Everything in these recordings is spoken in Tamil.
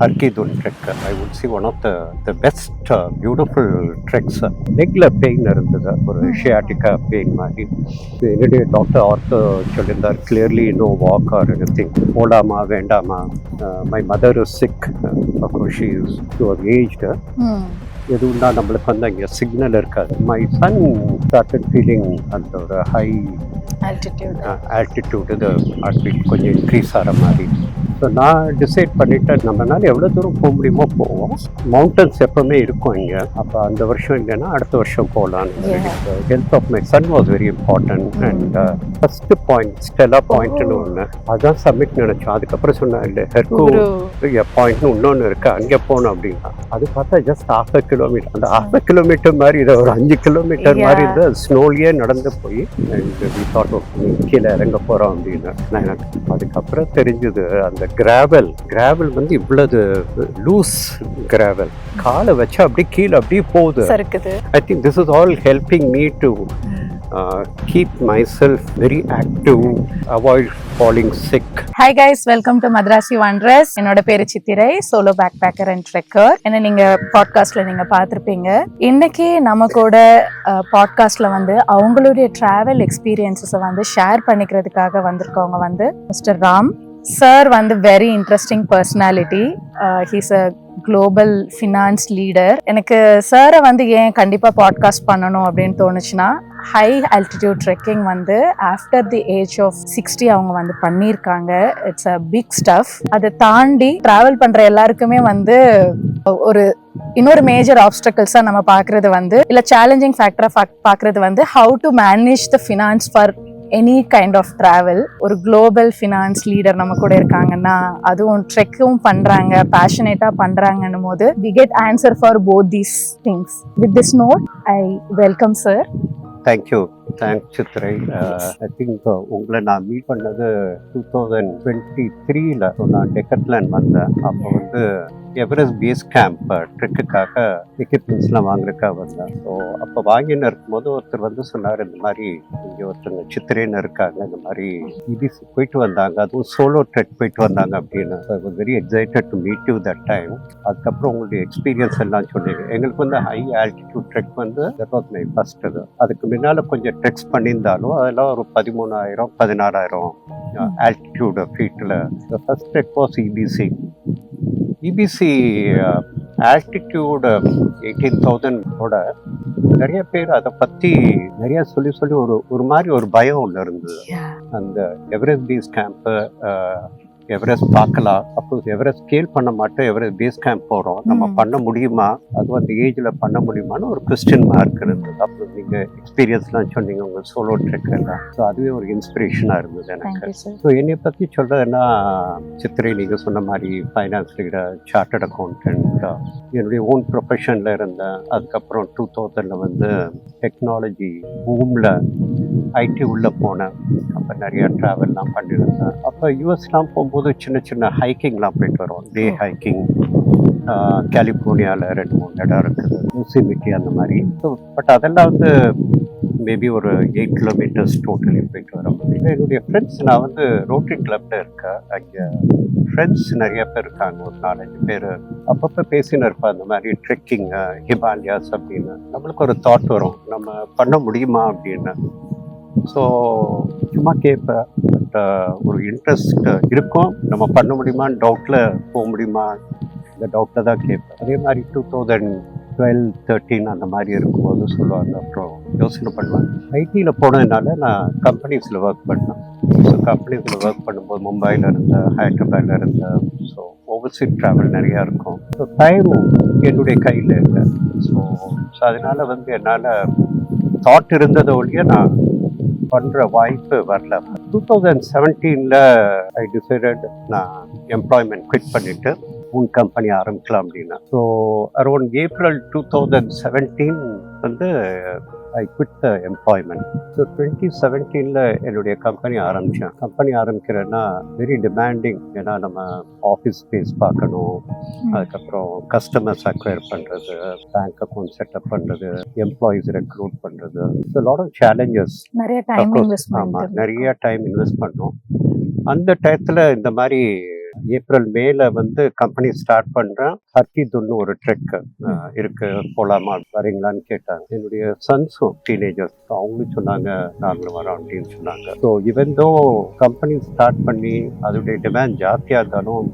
Arkidun trek. I would say one of the best, beautiful treks. லெக்கில் பெயின் இருந்தது, ஒரு ஷியாட்டிக்கா பெயின் மாதிரி. என்னுடைய டாக்டர் ஆர்த்தோ சொல்லியிருந்தார், clearly no walk or anything, போடாமா வேண்டாமா. My mother is sick, she is too aged. எதுவும்னா நம்மளுக்கு வந்து அங்கே சிக்னல் இருக்காது. மை சன் ஸ்டார்டட் ஃபீலிங் அந்த ஒரு ஹை ஆல்டிடியூட் இது ஹார்ட்பீட் கொஞ்சம் இன்க்ரீஸ் ஆகிற மாதிரி. ஸோ நான் டிசைட் பண்ணிவிட்டேன், நம்மளால எவ்வளோ தூரம் போக முடியுமோ போவோம். மவுண்டன்ஸ் எப்போவுமே இருக்கும் இங்கே. அப்போ அந்த வருஷம் இல்லைன்னா அடுத்த வருஷம் போகலான்னு. Health of my son was very important. And first point ஸ்டெலா பாயிண்ட்னு ஒன்று, அதுதான் சப்மிட் நினச்சோம். அதுக்கப்புறம் சொன்னேன் இல்லை, ஹெர்கோ பாயிண்ட்னு இன்னொன்று இருக்குது, அங்கே போகணும் அப்படின்னா. அது பார்த்தா ஜஸ்ட் ½ கிலோமீட்டர். அந்த ½ கிலோமீட்டர் மாதிரி இதை ஒரு 5 கிலோமீட்டர் மாதிரி இருந்து ஸ்னோலியே நடந்து போய் கீழே இறங்க போகிறோம் அப்படின்னு. எனக்கு அதுக்கப்புறம் தெரிஞ்சது, அந்த கிராவல் வந்து இவ்வளவு லூஸ் கிராவல், காலை வச்சு அப்படியே கீழே அப்படியே போகுது. I think this is all helping me to keep myself very active, avoid falling sick. Hi guys, welcome to Madrasi Wonders. என்னோட பேரு Chithirai, solo backpacker and trekker. என்ன நீங்க பாட்காஸ்ட்ல நீங்க பார்த்திருப்பீங்க. இன்னைக்கு நம்ம கூட பாட்காஸ்ட்ல வந்து அவங்களுடைய டிராவல் எக்ஸ்பீரியன்ஸஸை வந்து ஷேர் பண்ணிக்கிறதுக்காக வந்திருக்கவங்க வந்து மிஸ்டர் ராம் சார். வந்து very interesting personality. He's a global finance leader. எனக்கு சாரை வந்து ஏன் கண்டிப்பாக பாட்காஸ்ட் பண்ணணும் அப்படின்னு தோணுச்சுன்னா, ஹை ஆல்டிடியூட் ட்ரெக்கிங் வந்து ஆஃப்டர் தி ஏஜ் ஆஃப் 60 அவங்க வந்து பண்ணியிருக்காங்க. It's a big stuff. அதை தாண்டி ட்ராவல் பண்ணுற எல்லாருக்குமே வந்து ஒரு இன்னொரு மேஜர் ஆப்ஸ்டக்கிள்ஸாக நம்ம பார்க்குறது வந்து, இல்லை சேலஞ்சிங் ஃபேக்டராக பார்க்குறது வந்து, how to manage the finance for any kind of travel. ஒரு குளோபல் ஃபினான்ஸ் லீடர் நம்ம கூட இருக்காங்கன்னா, அதுவும் ட்ரெக்கும் பண்றாங்க, பேஷனேட்டா பண்றாங்கன்னும் போது we get answer for both these things. With this note, I welcome sir. Thank you Chithrai. I think உங்களை நான் மீட் பண்ணது 2023ல. நான் டெக்கத்லான் வந்தேன். அப்போ வந்து எவரெஸ்ட் பேஸ் கேம்ப் ட்ரெக்குக்காக எக்யூப்மெண்ட்ஸ்லாம் வாங்குறதுக்காக வந்தேன். ஸோ அப்போ வாங்கின்னு இருக்கும்போது ஒருத்தர் வந்து சொன்னார், இந்த மாதிரி இங்கே ஒருத்தங்க சித்திரேன்னு இருக்காங்க, இந்த மாதிரி இபிசி போயிட்டு வந்தாங்க, அதுவும் சோலோ ட்ரெக் போயிட்டு வந்தாங்க அப்படின்னு. So I was very excited to meet you that time. அதுக்கப்புறம் உங்களுடைய எக்ஸ்பீரியன்ஸ் எல்லாம் சொன்னீங்க. எங்களுக்கு வந்து ஹை ஆல்டிடியூட் ட்ரெக் வந்து தட் வாஸ் மை ஃபர்ஸ்ட். அதுக்கு முன்னால் கொஞ்சம் ட்ரெக்ஸ் பண்ணியிருந்தாலும் அதெல்லாம் ஒரு 13,000 14,000 ஆல்டிடியூட் ஃபீட்டில். First trek was EBC altitude 18,000. நிறைய பேர் அதை பற்றி நிறைய சொல்லி ஒரு மாதிரி ஒரு பயம் ஒன்று இருந்தது. அந்த எவரெஸ்ட் பேஸ் கேம்ப்பு, எவரெஸ்ட் பார்க்கலாம், அப்போ எவரெஸ்ட் ஸ்கேல் பண்ண மாட்டோம், எவரெஸ்ட் பேஸ் கேம்ப் போகிறோம், நம்ம பண்ண முடியுமா, அதுவும் அந்த ஏஜில் பண்ண முடியுமான்னு ஒரு கொஸ்டின் மார்க் இருந்தது. அப்போ நீங்கள் எக்ஸ்பீரியன்ஸ்லாம் சொன்னீங்க உங்கள் சோலோ ட்ரெக்கெல்லாம். ஸோ அதுவே ஒரு இன்ஸ்பிரேஷனாக இருந்தது எனக்கு. ஸோ என்னை பற்றி சொல்கிறதுன்னா, சித்திரை நீங்கள் சொன்ன மாதிரி ஃபைனான்ஸ் லீடர், சார்ட்டர்ட் அக்கௌண்டன்ட், என்னுடைய ஓன் ப்ரொஃபஷனில் இருந்தேன். அதுக்கப்புறம் 2000 வந்து டெக்னாலஜி பூமில் ஐடி உள்ளே போனேன். அப்போ நிறையா ட்ராவல்லாம் பண்ணியிருந்தேன். அப்போ யூஎஸ்லாம் போகும்போது சின்ன ஹைக்கிங்லாம் போயிட்டு வரோம். டே ஹைக்கிங் கலிஃபோர்னியாவில் 2-3 இடம் இருக்குது, யூசிமிட்டி அந்த மாதிரி. ஸோ பட் அதெல்லாம் வந்து மேபி ஒரு 8 கிலோமீட்டர்ஸ் டோட்டலி போயிட்டு வர முடியும். என்னுடைய ஃப்ரெண்ட்ஸ், நான் வந்து ரோட்டரி கிளப்பில் இருக்கேன். அங்கே ஃப்ரெண்ட்ஸ் நிறைய பேர் இருக்காங்க, ஒரு 4-5 பேர். அப்பப்போ பேசின்னு இருப்பேன் அந்த மாதிரி ட்ரெக்கிங் ஹிமாலயாஸ் அப்படின்னு. நம்மளுக்கு ஒரு தாட் வரும், நம்ம பண்ண முடியுமா அப்படின்னு. ஸோ சும்மா கேட்பேன். பட் ஒரு இன்ட்ரெஸ்ட் இருக்கும், நம்ம பண்ண முடியுமான்னு டவுட்டில் போக முடியுமா, இந்த டவுட்டில் தான் கேட்பேன். அதே மாதிரி 2012-13 அந்த மாதிரி இருக்கும்போது சொல்லுவாங்க. அப்புறம் யோசனை பண்ணுவேன். ஐடியில் போனதுனால நான் கம்பெனிஸில் ஒர்க் பண்ணேன். ஸோ கம்பெனிஸில் ஒர்க் பண்ணும்போது மும்பையில் இருந்தேன், ஹைதராபாத்தில் இருந்தேன். ஸோ ஓவர்சீஸ் ட்ராவல் நிறையா இருக்கும். ஸோ டைம் என்னுடைய கையில் இல்லை. ஸோ அதனால் வந்து என்னால் தாட் இருந்ததை ஒழிய நான் பண்ணுற வாய்ப்பு வரல. 2017 ஐ டிசைடட் நான் எம்ப்ளாய்மெண்ட் குவிட் பண்ணிவிட்டு ஓன் கம்பெனி ஆரம்பிக்கலாம் அப்படின்னா. ஸோ அரௌண்ட் ஏப்ரல் 2017 வந்து I quit the employment. So 2017 என்னுடைய கம்பெனி ஆரம்பித்தேன். கம்பெனி ஆரம்பிக்கிறேன்னா வெரி டிமாண்டிங். ஏன்னா நம்ம ஆஃபீஸ் ஸ்பேஸ் பார்க்கணும், அதுக்கப்புறம் கஸ்டமர்ஸ் அக்வயர் பண்ணுறது, பேங்க் அக்கௌண்ட் செட்டப் பண்ணுறது, எம்ப்ளாயீஸ் ரெக்ரூட் பண்ணுறது. So lot of challenges. நிறைய டைம் இன்வெஸ்ட் பண்ணோம். அந்த டயத்தில் இந்த மாதிரி ஏப்ரல் மேல வந்து கம்பெனி ஸ்டார்ட் பண்றேன். ஹர்கிதுன்னு ஒரு ட்ரெக் இருக்கு, போலாமா வரீங்களான்னு கேட்டாங்க. என்னுடைய சன்ஸும் டீனேஜர்ஸ், அவங்களும் சொன்னாங்க நாங்களும் வரோம் அப்படின்னு சொன்னாங்க. ஸோ இவன் தோ கம்பெனி ஸ்டார்ட் பண்ணி அதோடைய டிமாண்ட் ஜாஸ்தியா இருந்தாலும்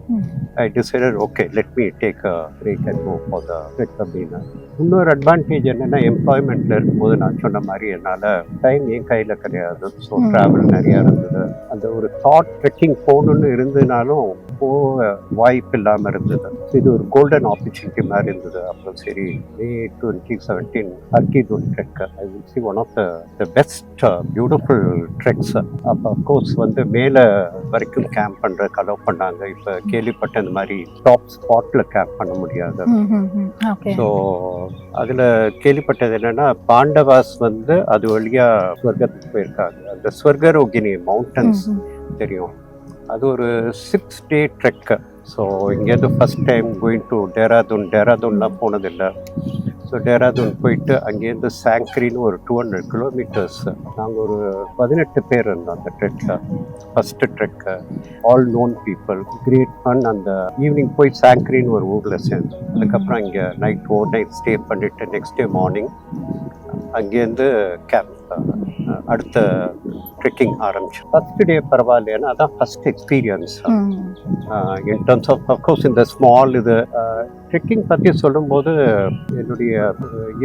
I decided okay let me take a break and go for the trek அப்படின்னு. இன்னொரு அட்வான்டேஜ் என்னன்னா, எம்ப்ளாய்மெண்ட்ல இருக்கும்போது நான் சொன்ன மாதிரி என்னால் டைம் என் கையில் கிடையாது. ஸோ ட்ராவல் நிறையா இருந்தது. அந்த ஒரு தாட் ட்ரெக்கிங் போகணுன்னு இருந்ததுனாலும் போக வாய்ப்பு இல்லாமல் இருந்தது. இது ஒரு கோல்டன் ஆப்பர்ச்சுனிட்டி மாதிரி இருந்தது. அப்புறம் சரி, May 2017 Har Ki Dun trek I will see one of the best beautiful treks. அப்போ அஃப்கோர்ஸ் வந்து மேலே வரைக்கும் கேம்ப் பண்ணுறதுக்கு அலோவ் பண்ணாங்க. இப்போ கேள்விப்பட்ட இந்த மாதிரி டாப் ஸ்பாட்டில் கேம்ப் பண்ண முடியாது. ஸோ அதில் கேள்விப்பட்டது என்னன்னா, பாண்டவாஸ் வந்து அது வழியா ஸ்வர்கத்துக்கு போயிருக்காங்க. அந்த ஸ்வர்கரோகினி மவுண்டன்ஸ் தெரியும், அது ஒரு 6-day ட்ரெக்கு. ஸோ இங்கேருந்து ஃபஸ்ட் டைம் கோயிங் டு டேராதூன்லாம் போனதில்லை. ஸோ டேராதூன் போயிட்டு அங்கேருந்து சாங்க்ரின்னு ஒரு 200 கிலோமீட்டர்ஸ். நாங்கள் ஒரு 18 பேர் இருந்தோம் அந்த ட்ரெக்கில். First trek, all known people, great fun. அந்த ஈவினிங் போய் சாங்க்ரின்னு ஒரு ஊரில் சேர்ந்தோம். அதுக்கப்புறம் இங்கே நைட் ஸ்டே பண்ணிவிட்டு நெக்ஸ்ட் டே மார்னிங் அங்கேருந்து கேம்ப் அடுத்த ட்ரெக்கிங் ஆரம்பிச்சு. ஃபர்ஸ்ட் டே பரவாயில்ல, ஏன்னா அதான் first experience in terms of of course இந்த ஸ்மால் இது ட்ரெக்கிங் பற்றி சொல்லும்போது. என்னுடைய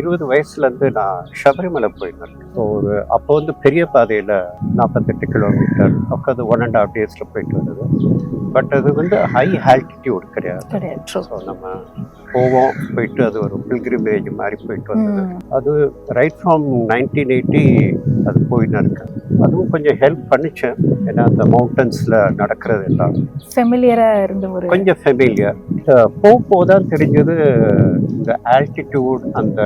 20 வயசுலேருந்து நான் சபரிமலை போயிருந்தேன். ஸோ ஒரு அப்போ வந்து பெரிய பாதையில் 48 கிலோமீட்டர் உட்காந்து 1.5 days போயிட்டு வந்தது. பட் அது வந்து ஹை ஆல்டிடியூட் கிடையாது. ஸோ நம்ம போவோம், போயிட்டு அது ஒரு பில்கிரிமேஜ் மாதிரி போயிட்டு வந்தது. அது ரைட் ஃப்ரம் 1980 அது போயின்னு இருக்கேன். அதுவும் கொஞ்சம் ஹெல்ப் பண்ணிச்சேன், ஏன்னா அந்த மவுண்டன்ஸில் நடக்கிறது எல்லாம் ஃபெமிலியராக இருந்த ஒரு கொஞ்சம் ஃபெமிலியர். போதான் தெரிஞ்சது இந்த ஆல்டிடியூட், அந்த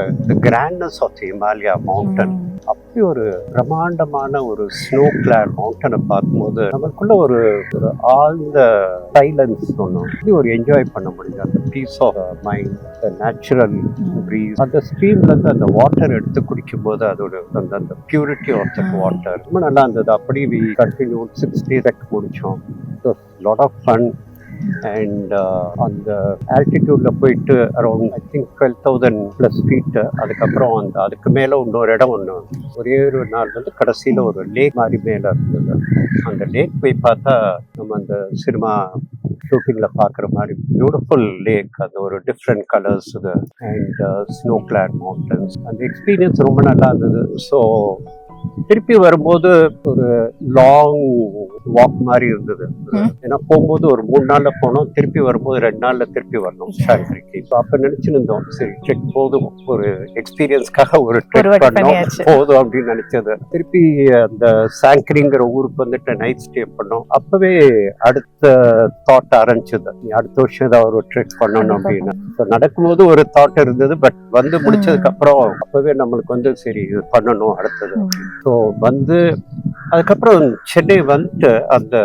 grandness of the Himalaya mountain. அப்படி ஒரு பிரம்மாண்டமான ஒரு ஸ்னோ கிளாட் மவுண்டனை பார்க்கும்போது நமக்குள்ள ஒரு ஆழ்ந்த சைலன்ஸ் ஒன்றும் இப்படி ஒரு என்ஜாய் பண்ண முடியும். அந்த peace of mind, the natural breeze, அந்த ஸ்ட்ரீம்லேருந்து அந்த வாட்டர் எடுத்து குடிக்கும்போது அதோட அந்த பியூரிட்டி ஆஃப் த வாட்டர் ரொம்ப நல்லா இருந்தது. அப்படி வி கண்டினியூ 6 days முடித்தோம். Lot of fun. அண்ட் அந்த ஆல்டிடியூட்ல போயிட்டு அரௌண்ட் ஐ திங்க் 12,000+ ஃபீட்டு. அதுக்கப்புறம் அதுக்கு மேலே இன்னொரு இடம் ஒன்று, ஒரே ஒரு நாள் வந்து கடைசியில் ஒரு லேக் மாதிரி மேலே இருந்தது. அந்த லேக் போய் பார்த்தா நம்ம அந்த சினிமா ஷூட்டிங்கில் பார்க்குற மாதிரி பியூட்டிஃபுல் லேக், அந்த ஒரு டிஃப்ரெண்ட் கலர்ஸ் இது அண்ட் ஸ்னோ கிளாட் மவுண்டன்ஸ். அந்த எக்ஸ்பீரியன்ஸ் ரொம்ப நல்லா இருந்தது. ஸோ திருப்பி வரும்போது ஒரு லாங் வாக் மாதிரி இருந்தது. ஏன்னா போகும்போது ஒரு 3 நாள்ல போனோம், திருப்பி வரும்போது 2 நாள்ல திருப்பி வரணும் சாங்க்ரிக்கு. ஸோ அப்போ நினைச்சுருந்தோம், சரி ட்ரெக் போதும், ஒரு எக்ஸ்பீரியன்ஸ்க்காக ஒரு ட்ரெக் பண்ணோம் போதும் அப்படின்னு நினைச்சது. திருப்பி அந்த சாங்க்ரிங்கிற ஊருக்கு வந்துட்டு நைட் ஸ்டே பண்ணோம். அப்பவே அடுத்த தாட் ஆரம்பிச்சது, அடுத்த வருஷம் ஏதாவது ஒரு ட்ரெக் பண்ணணும் அப்படின்னு. ஸோ நடக்கும்போது ஒரு தாட் இருந்தது, பட் வந்து முடிச்சதுக்கு அப்புறம் அப்பவே நம்மளுக்கு வந்து சரி இது பண்ணணும் அடுத்தது. ஸோ வந்து அதுக்கப்புறம் சென்னை வந்துட்டு அந்த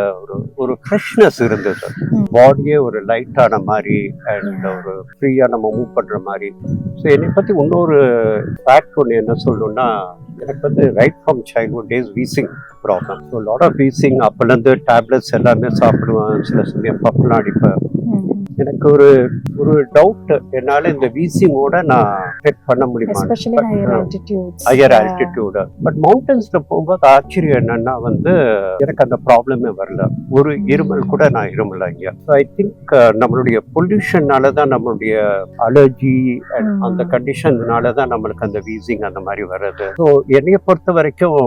ஒரு ஃப்ரெஷ்னஸ் இருந்தது. பாடியே ஒரு லைட்டான மாதிரி அண்ட் ஒரு ஃப்ரீயா நம்ம மூவ் பண்ற மாதிரி. ஸோ என்னை பத்தி இன்னொரு ஃபேக்ட் ஒன்று என்ன சொல்லணும்னா, எனக்கு வந்து right from childhood days wheezing problem. So lot of wheezing. அப்போலேருந்து டேப்லெட்ஸ் எல்லாமே சாப்பிடுவேன், சில சமயம் பப்லாம் அடிப்பேன். எனக்கு ஒரு டவுட், என்னால இந்த வீசிங்கோட நான் ட்ரெக் பண்ண முடியுமா, ஹையர் ஆல்டிடியூட். பட் மவுண்டன்ஸ்ல போகும்போது ஆச்சரியம் என்னன்னா வந்து எனக்கு அந்த ப்ராப்ளமே வரல. ஒரு இருமல் கூட நான் இருமல இங்க. ஐ திங்க் நம்மளுடைய பொல்யூஷன்னால தான் நம்மளுடைய அலர்ஜி அந்த கண்டிஷன்னால தான் நம்மளுக்கு அந்த வீசிங் அந்த மாதிரி வர்றது. ஸோ என்னைய பொறுத்த வரைக்கும்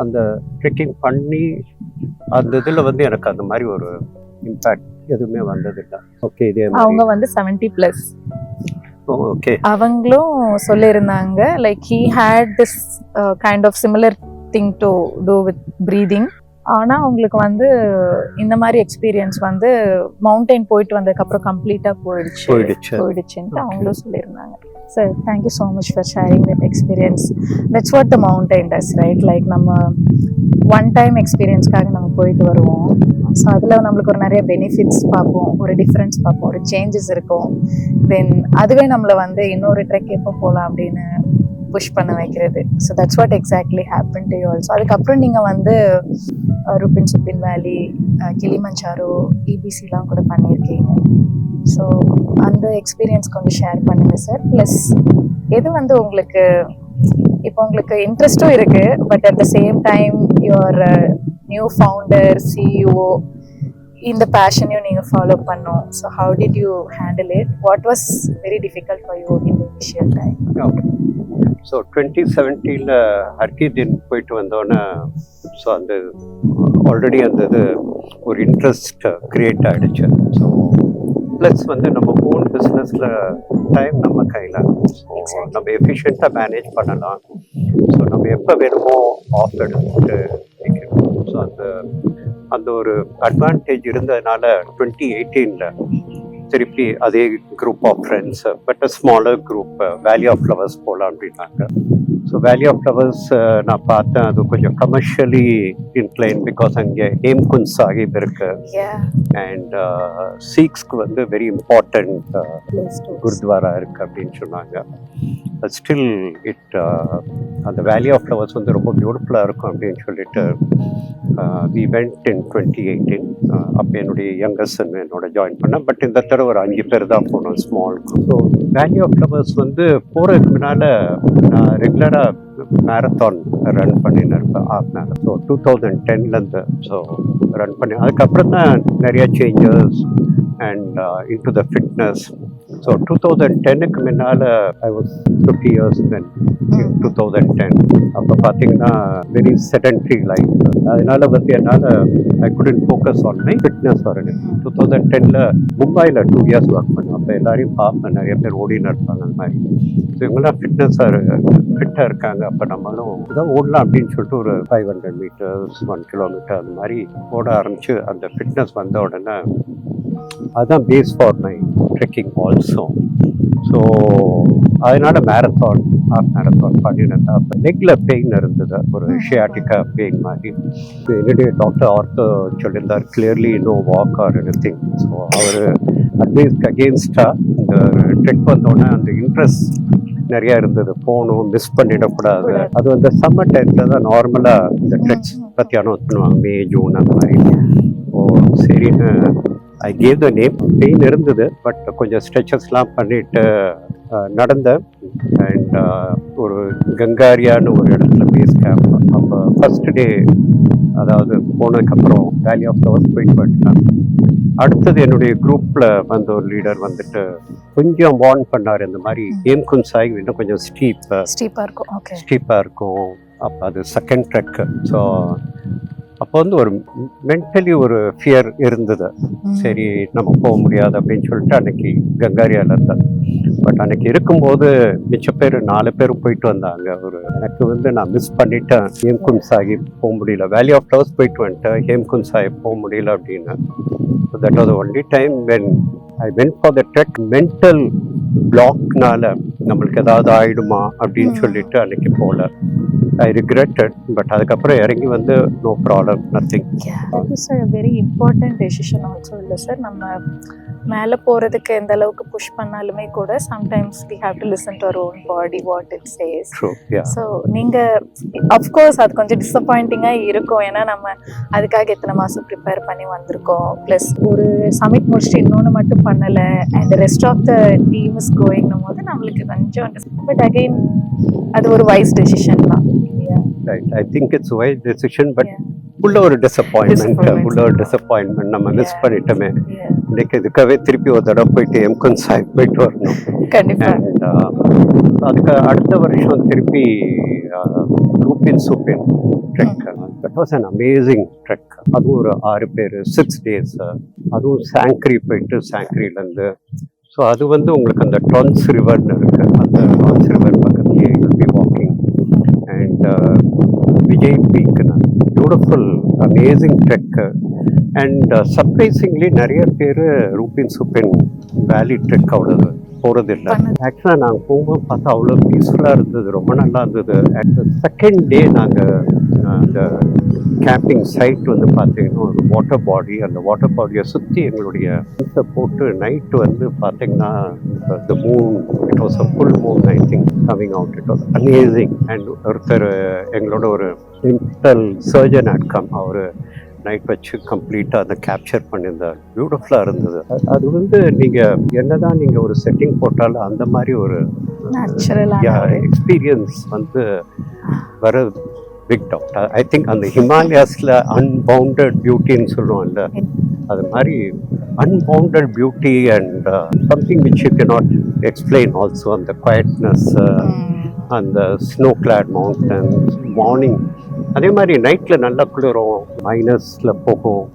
அந்த ட்ரெக்கிங் பண்ணி அந்த இதுல வந்து எனக்கு அந்த மாதிரி ஒரு இம்பாக்ட் எதுவுமே வந்ததில்லை. ஓகே, இதே அவங்க வந்து 70+. ஓகே, அவங்களும் சொல்லியிருந்தாங்க like he had this kind of similar thing to do with breathing. ஆனால் அவங்களுக்கு வந்து இந்த மாதிரி எக்ஸ்பீரியன்ஸ் வந்து மவுண்டைன் போயிட்டு வந்ததுக்கப்புறம் கம்ப்ளீட்டாக போயிடுச்சுன்ட்டு அவங்களும் சொல்லியிருந்தாங்க. Sir, thank you so much for sharing that experience. That's what the mountain does, right? Like நம்ம ஒன் டைம் எக்ஸ்பீரியன்ஸ்க்காக நம்ம போயிட்டு வருவோம். ஸோ அதில் நம்மளுக்கு ஒரு நிறைய பெனிஃபிட்ஸ் பார்ப்போம், ஒரு டிஃப்ரென்ஸ் பார்ப்போம், ஒரு சேஞ்சஸ் இருக்கும். தென் அதுவே நம்மளை வந்து இன்னொரு ட்ரெக் எப்போ போகலாம் அப்படின்னு புஷ் பண்ண வைக்கிறது. So that's what exactly happen to you also. அதுக்கப்புறம் நீங்கள் வந்து ருபின் சுப்பின் வேலி, கிளிமஞ்சாரோ, இபிசிலாம் கூட பண்ணியிருக்கீங்க. ஸோ அந்த எக்ஸ்பீரியன்ஸ் கொஞ்சம் ஷேர் பண்ணுங்கள் சார். ப்ளஸ் எது வந்து உங்களுக்கு இப்போ உங்களுக்கு இன்ட்ரெஸ்ட்டும் இருக்குது, but at the same time your new founder, CEO, இந்த பேஷனையும் நீங்கள் ஃபாலோ பண்ணோம். So how did you handle it? What was very difficult for you in the initial time? So 2017 ஹர்கிதீன் போயிட்டு வந்தோன்னே, ஸோ அந்த ஆல்ரெடி அந்த இது ஒரு இன்ட்ரெஸ்ட் க்ரியேட் ஆகிடுச்சு. ஸோ ப்ளஸ் வந்து நம்ம ஓன் பிஸ்னஸில் டைம் நம்ம கையில், ஸோ நம்ம எஃபிஷியண்ட்டாக மேனேஜ் பண்ணலாம். ஸோ நம்ம எப்போ வேணுமோ ஆஃப் எடுத்துட்டு நிற்கணும். ஸோ அந்த ஒரு அட்வான்டேஜ் இருந்ததுனால 2018 திருப்பி அதே group of friends, but a smaller group, valley of flowers போகலாம் அப்படின்னாங்க. ஸோ வேலி ஆஃப் ஃப்ளவர்ஸ் நான் பார்த்தேன், அது கொஞ்சம் கமர்ஷியலி இன்க்ளைன், பிகாஸ் அங்கே ஹேம்குண்ட் சாஹிப் இருக்கு அண்ட் சீக்ஸ்க்கு வந்து வெரி இம்பார்ட்டண்ட் குருத்வாரா இருக்கு அப்படின்னு சொன்னாங்க. பட் ஸ்டில் அந்த வேலி ஆஃப் ஃப்ளவர்ஸ் வந்து ரொம்ப பியூட்டிஃபுல்லாக இருக்கும் அப்படின்னு சொல்லிட்டு வி வெண்ட் இன் 2018. அப்போ என்னுடைய யங்கஸ்ட் சன் என்னோட ஜாயின் பண்ணேன். பட் இந்த தடவை ஒரு 5 பேர் தான் போனோம், small group. So valley of flowers வந்து போகிறதுக்கு முன்னால் நான் ரெகுலராக மேரத்தான் ரன் பண்ணின்னு இருப்பேன், of marathon. So 2010 so run பண்ணி அதுக்கப்புறம் தான் நிறையா changes and into the fitness. So 2010க்கு முன்னால் ஐ வாஸ் 50 years தென். 2010 அப்போ பார்த்தீங்கன்னா வெரி செடன்ட்ரி லைஃப். அதனால வந்து என்னால் ஐ couldn't focus on my fitness வரது. 2010 மும்பையில் 2 years ஒர்க் பண்ணேன். அப்போ எல்லாரையும் பார்ப்பேன், நிறைய பேர் ஓடின்னு இருப்பாங்க அந்த மாதிரி. ஸோ இவங்கெல்லாம் ஃபிட்டாக இருக்காங்க, அப்போ நம்மளும் இதான் ஓடலாம் அப்படின்னு சொல்லிட்டு ஒரு 500 meters 1 kilometer அந்த மாதிரி ஓட ஆரம்பிச்சு அந்த ஃபிட்னஸ் வந்த உடனே அதுதான் base for my trekking also. So அதனால மேரத்தான், ஆஃப் மேரத்தான் பண்ணினேன். அப்போ லெக்கில் பெயின் இருந்தது, ஒரு ஷியாட்டிக்கா பெயின் மாதிரி. என்னுடைய டாக்டர் ஆர்த்தோ சொல்லியிருந்தார், clearly no walk or anything. So அவர் அட்வைஸ்க்கு அகெயின்ஸ்டாக இந்த ட்ரெக் வந்தோடனே அந்த இன்ட்ரெஸ்ட் நிறையா இருந்தது, போகணும், மிஸ் பண்ணிடக்கூடாது. அது வந்து சம்மர் டைமில் தான் நார்மலாக இந்த ட்ரெக்ஸ் பற்றி அனௌன்ஸ் பண்ணுவாங்க, மே ஜூன் அந்த மாதிரி. ஓ சரின்னு I gave the name. Pain இருந்தது, பட் கொஞ்சம் ஸ்ட்ரெச்சஸ்லாம் பண்ணிட்டு நடந்தேன். அண்ட் ஒரு கங்காரியான்னு ஒரு இடத்துல பேஸ் கேம்ப். அப்போ ஃபர்ஸ்ட் டே, அதாவது போனதுக்கப்புறம் வேலி ஆஃப் ஃப்ளவர்ஸ் போயிட்டு வந்துட்டாங்க. அடுத்தது என்னுடைய குரூப்பில் வந்த ஒரு லீடர் வந்துட்டு கொஞ்சம் வார்ன் பண்ணார், இந்த மாதிரி ஹேம்குண்ட் சாஹிப் இன்னும் கொஞ்சம் ஸ்டீப்பாக இருக்கும். அப்போ அது செகண்ட் ட்ரெக். ஸோ அப்போ வந்து ஒரு மென்டலி ஒரு ஃபியர் இருந்தது, சரி நம்ம போக முடியாது அப்படின்னு சொல்லிட்டு அன்னைக்கு கங்காரியாவில் இருந்தேன். பட் அன்னைக்கு இருக்கும்போது மிச்ச பேர் 4 பேர் போயிட்டு வந்தாங்க. எனக்கு வந்து நான் மிஸ் பண்ணிட்டேன், ஹேம்குண்ட் சாஹிப் போக முடியல. வேலி ஆஃப் ஃப்ளவர்ஸ் போயிட்டு வந்துட்டேன், ஹேம்குண்ட் சாஹிப் போக முடியல அப்படின்னு. So that was only time when I went for the trek. Mental பிளாக்னால நம்மளுக்கு ஏதாவது ஆயிடுமா அப்படின்னு சொல்லிட்டு அன்னைக்கு போகல. I regretted, but அதுக்கப்புறம் இறங்கி வந்து no problem, nothing. That is a very important decision also, இல்லை சார்? நம்ம மேலே போகிறதுக்கு எந்த அளவுக்கு புஷ் பண்ணாலுமே கூட sometimes we have to listen to our own body, what it says. True, yeah. So நீங்கள் அஃப்கோர்ஸ் அது கொஞ்சம் டிஸப்பாயிண்டிங்காக இருக்கும், ஏன்னா நம்ம அதுக்காக எத்தனை மாதம் ப்ரிப்பேர் பண்ணி வந்திருக்கோம். ப்ளஸ் ஒரு சமிட் முடிச்சுட்டு இன்னொன்று மட்டும் பண்ணலை and rest of the team is கோயிங்னும் போது நம்மளுக்கு கொஞ்சம், பட் அகெயின் அது ஒரு வைஸ் டெசிஷன் தான். Right, I think it's a wise decision, but உள்ள ஒரு டிசப்பாயின்மெண்ட் நம்ம மிஸ் பண்ணிட்டோமே. இன்னைக்கு இதுக்காகவே திருப்பி ஒரு தடவை போயிட்டு ஹேம்குண்ட் சாஹிப் போயிட்டு வரணும். அதுக்கு அடுத்த வருஷம் திருப்பி Rupin Supin trek. That was an amazing trek. அதுவும் ஒரு 6 பேர் 6 days. அதுவும் சாங்க்ரி போயிட்டு சாங்க்ரிலேருந்து. ஸோ அது வந்து உங்களுக்கு அந்த டான்ஸ் ரிவர்னு இருக்கு, அந்த டான்ஸ் ரிவர் பக்கத்துலேயே will be walking. And Vijay peak, beautiful amazing trek. And surprisingly நிறைய பேர் ருபின் சுப்பின் வேலி ட்ரெக் அவ்வளோ போகிறதில்லை. ஆக்சுவலாக நாங்கள் போகும்போது பார்த்தா அவ்வளோ பீஸ்ஃபுல்லாக இருந்தது, ரொம்ப நல்லா இருந்தது. அட் த செகண்ட் டே நாங்கள் அந்த கேம்பிங் சைட் வந்து பார்த்தீங்கன்னா ஒரு வாட்டர் பாடி, அந்த வாட்டர் பாடியை சுற்றி எங்களுடைய போட்டு நைட்டு வந்து பார்த்தீங்கன்னா the moon, it was a full Moon I think coming out. It was amazing. And ஒருத்தர் எங்களோட ஒரு டென்டல் சர்ஜன் அட்கம், அவர் நைட் வச்சு கம்ப்ளீட்டாக அதை கேப்சர் பண்ணியிருந்தார். பியூட்டிஃபுல்லாக இருந்தது. அது வந்து நீங்கள் என்னதான் நீங்கள் ஒரு செட்டிங் போட்டாலும் அந்த மாதிரி ஒரு எக்ஸ்பீரியன்ஸ் வந்து வர பிக் டவுட். ஐ திங்க் அந்த ஹிமாலயாஸில் அன்பவுண்டட் பியூட்டின்னு சொல்லுவோம்ல, அது மாதிரி unbounded beauty and something which you cannot explain also. அந்த குவைட்னஸ், அந்த ஸ்னோ கிளாட் மவுண்டன்ஸ், மார்னிங் அதே மாதிரி நைட்டில் நல்லா குளிரும், மைனஸில் போகும்.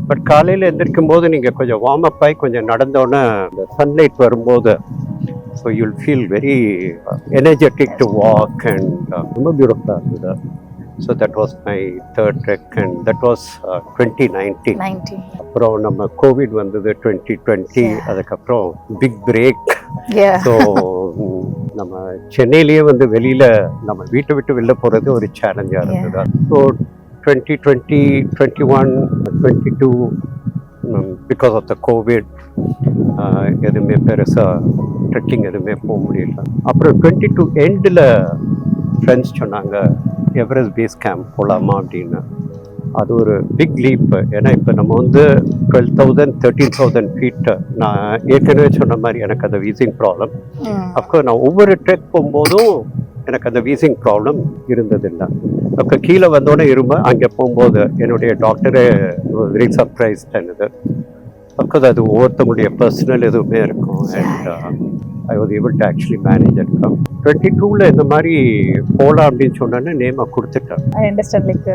பட் காலையில் எந்திரிக்கும் போது நீங்கள் கொஞ்சம் வார்ம் அப் ஆகி கொஞ்சம் நடந்தோன்னே இந்த சன்லைட் வரும்போது so you'll feel very energetic to walk and ரொம்ப பியூட்டிஃபுல்லாக இருந்தது. So that was my third trek and that was 2019. அப்புறம் நம்ம கோவிட் வந்தது 2020. அதுக்கப்புறம் பிக் பிரேக். ஸோ நம்ம சென்னையிலேயே வந்து வெளியில் நம்ம வீட்டை விட்டு வெளில போகிறது ஒரு சேலஞ்சாக இருந்தது. So 2020, 21, 22 because of the covid எதுவுமே பெருசாக ட்ரெக்கிங் எதுவுமே போக முடியல. அப்புறம் 22 எண்டில் ஃப்ரெண்ட்ஸ் சொன்னாங்க எவரெஸ்ட் பேஸ் கேம்ப் போகலாமா அப்படின்னு. அது ஒரு பிக் லீப். ஏன்னா இப்போ நம்ம வந்து 12,000 13,000 ஃபீட். நான் ஏற்கனவே சொன்ன மாதிரி எனக்கு அந்த வீசிங் ப்ராப்ளம். அப்போ நான் ஒவ்வொரு ட்ரெக் போகும்போதும் எனக்கு அந்த வீசிங் ப்ராப்ளம் இருந்ததில்லை. அப்போ கீழே வந்தோடனே அங்கே போகும்போது என்னுடைய டாக்டரே வெரி சர்ப்ரைஸ் ஆனது. அப்போ அது ஒவ்வொருத்தவங்களுடைய பர்சனல் எதுவுமே இருக்கும். And I was able to actually manage at come. 22ல் இந்த மாதிரி போகலாம் அப்படின்னு சொன்னோன்னே நேமை கொடுத்துட்டேன். I understand. Like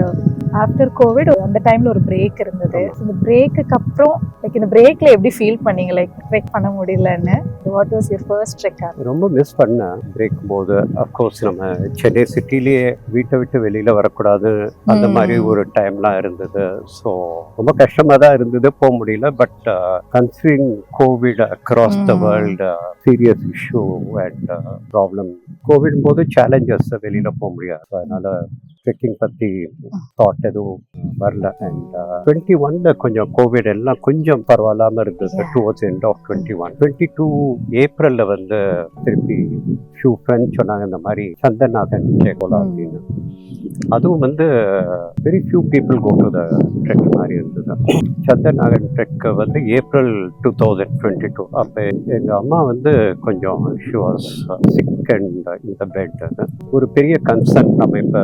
after Covid அந்த டைம்ல ஒரு பிரேக் இருந்தது. இந்த பிரேக்குக்கு அப்புறம் லைக் இந்த பிரேக்ல எப்படி ஃபீல் பண்ணீங்க? லைக் ட்ரெக் பண்ண முடியலன்னு. What was your first trek? ரொம்ப மிஸ் பண்ணேன் பிரேக் போது. அஃப்கோர்ஸ் நம்ம சென்னை சிட்டிலேயே வீட்டை விட்டு வெளியில் வரக்கூடாது, அந்த மாதிரி ஒரு டைம்லாம் இருந்தது. ஸோ ரொம்ப கஷ்டமாக தான் இருந்தது, போக முடியல. But considering covid across the world serious issue and problem, covid போது சேலஞ்சஸ் வெளியில் போக முடியாது. அதனால ட்ரெக்கிங் பற்றி தாட் எதுவும் வரல. அண்ட் 21ல் கொஞ்சம் கோவிட் எல்லாம் கொஞ்சம் பரவாயில்லாமல் இருந்தது. Towards end of 21. 22 ஏப்ரலில் வந்து திருப்பி ஃபியூ ஃப்ரெண்ட்ஸ் சொன்னாங்க இந்த மாதிரி சந்தநாதன் போகலாம் அப்படின்னு. அதுவும் வந்து very few people go to the trek மாதிரி இருந்தது. சந்தநாதன் ட்ரெக் வந்து ஏப்ரல் 2022. அப்போ எங்கள் அம்மா வந்து கொஞ்சம் ஷி வாஸ் சிக் அண்ட் இந்த பெட். ஒரு பெரிய கன்சர்ன், நம்ம இப்போ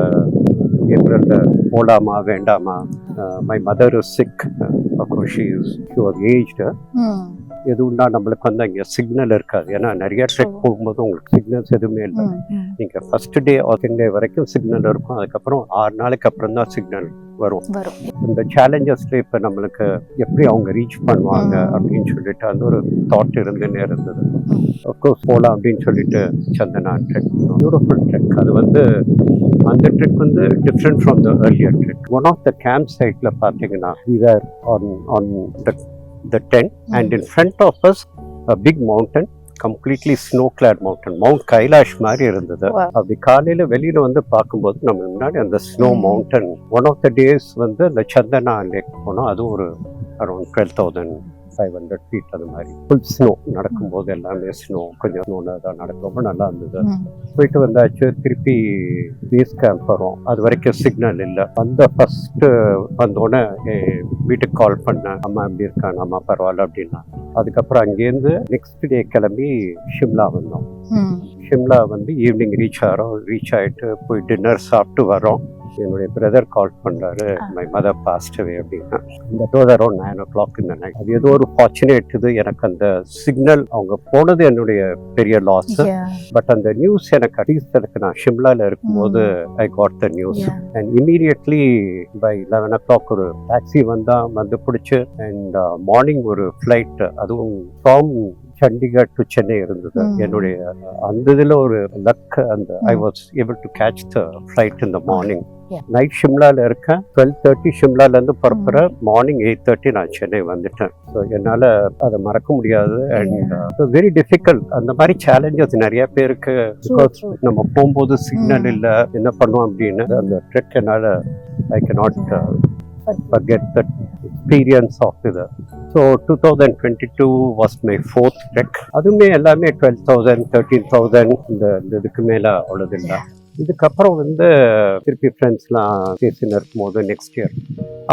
ஏப்ரலில் போகலாமா வேண்டாமா. My mother is sick, of course she was aged. எதுவும்னா நம்மளுக்கு வந்து அங்கே சிக்னல் இருக்காது. ஏன்னா நிறைய ட்ரெக் போகும்போது உங்களுக்கு சிக்னல்ஸ் எதுவுமே இல்லை. நீங்கள் ஃபர்ஸ்ட் டே ஆர் 10 டே வரைக்கும் சிக்னல் இருக்கும். அதுக்கப்புறம் 6 நாளைக்கு அப்புறம் தான் சிக்னல் வரும். இந்த சேலஞ்சஸ்ல இப்போ நம்மளுக்கு எப்படி அவங்க ரீச் பண்ணுவாங்க அப்படின்னு சொல்லிட்டு அந்த ஒரு தாட் இருந்துன்னே இருந்தது. அஃப்கோர்ஸ் போகலாம் அப்படின்னு சொல்லிட்டு சந்தனா ட்ரெக், பியூட்டிஃபுல் ட்ரெக். அது வந்து அந்த ட்ரெக் வந்து different from the earlier trek. One of the camp சைட்ல பார்த்தீங்கன்னா we were on the tent and in front of us a big mountain, completely snow clad mountain, Mount Kailash மாதிரி இருந்தது. அப்படி காலையில வெளியில வந்து பார்க்கும்போது நம்ம முன்னாடி அந்த snow mountain. One of the days வந்து அந்த சந்தனா லேக் போனோம். அது ஒரு அரௌண்ட் 12,500 ஃபீட். அது மாதிரி ஃபுல் ஸ்னோ. நடக்கும்போது எல்லாமே ஸ்னோ, கொஞ்சம் ஸ்னோன்னு தான் நடக்கும். ரொம்ப நல்லா இருந்தது. போயிட்டு வந்தாச்சு. திருப்பி பேஸ் கேம்ப் வரும். அது வரைக்கும் சிக்னல் இல்லை. அந்த ஃபர்ஸ்ட் வந்தோடனே வீட்டுக்கு கால் பண்ணேன், அம்மா எப்படி இருக்காங்க, அம்மா பரவாயில்ல அப்படின்னா. அதுக்கப்புறம் அங்கேருந்து நெக்ஸ்ட் டே கிளம்பி ஷிம்லா வந்தோம். ஷிம்லா வந்து ஈவினிங் ரீச் ஆகிட்டு போய் டின்னர் சாப்பிட்டு வரோம். என்னுடைய பிரதர் கால் பண்ணுறாரு, மை மதர் பாஸ்ட் அவே அப்படின்னா. That was around 9 o'clock in the night. அது ஏதோ ஒரு ஃபார்ச்சுனேட் இது. எனக்கு அந்த சிக்னல் அவங்க போனது என்னுடைய பெரிய லாஸ். பட் அந்த நியூஸ் எனக்கு அட்லீஸ்ட் எனக்கு நான் ஷிம்லாவில் இருக்கும்போது I got the news. And immediately by 11 o'clock ஒரு டாக்ஸி வந்து பிடிச்சி அண்ட் மார்னிங் ஒரு ஃப்ளைட், அதுவும் ஃப்ரம் சண்டிகர் டு சென்னை இருந்தது. என்னுடைய அந்த இதில் ஒரு லக், அந்த I was able to catch the flight in the morning. Yeah. Night ஷிம்லாவில் இருக்கேன். 12:30 ஷிம்லாலேருந்து புறப்புற மார்னிங் 8:30 நான் சென்னை வந்துட்டேன். ஸோ என்னால் அதை மறக்க முடியாது. And very difficult. அந்த மாதிரி சேலஞ்சஸ் நிறைய பேருக்கு. பிகாஸ் நம்ம போகும்போது சிக்னல் இல்லை, என்ன பண்ணுவோம் அப்படின்னு. அந்த ட்ரெக் என்னால் I cannot forget that experience of இது. So 2022 was my 4th trek. அதுவுமே எல்லாமே 12,000 13,000 இந்த இதுக்கு மேலே அவ்வளோதில்லை. இதுக்கப்புறம் திருப்பி ஃப்ரெண்ட்ஸ்லாம் பேசின்னு இருக்கும்போது நெக்ஸ்ட் இயர்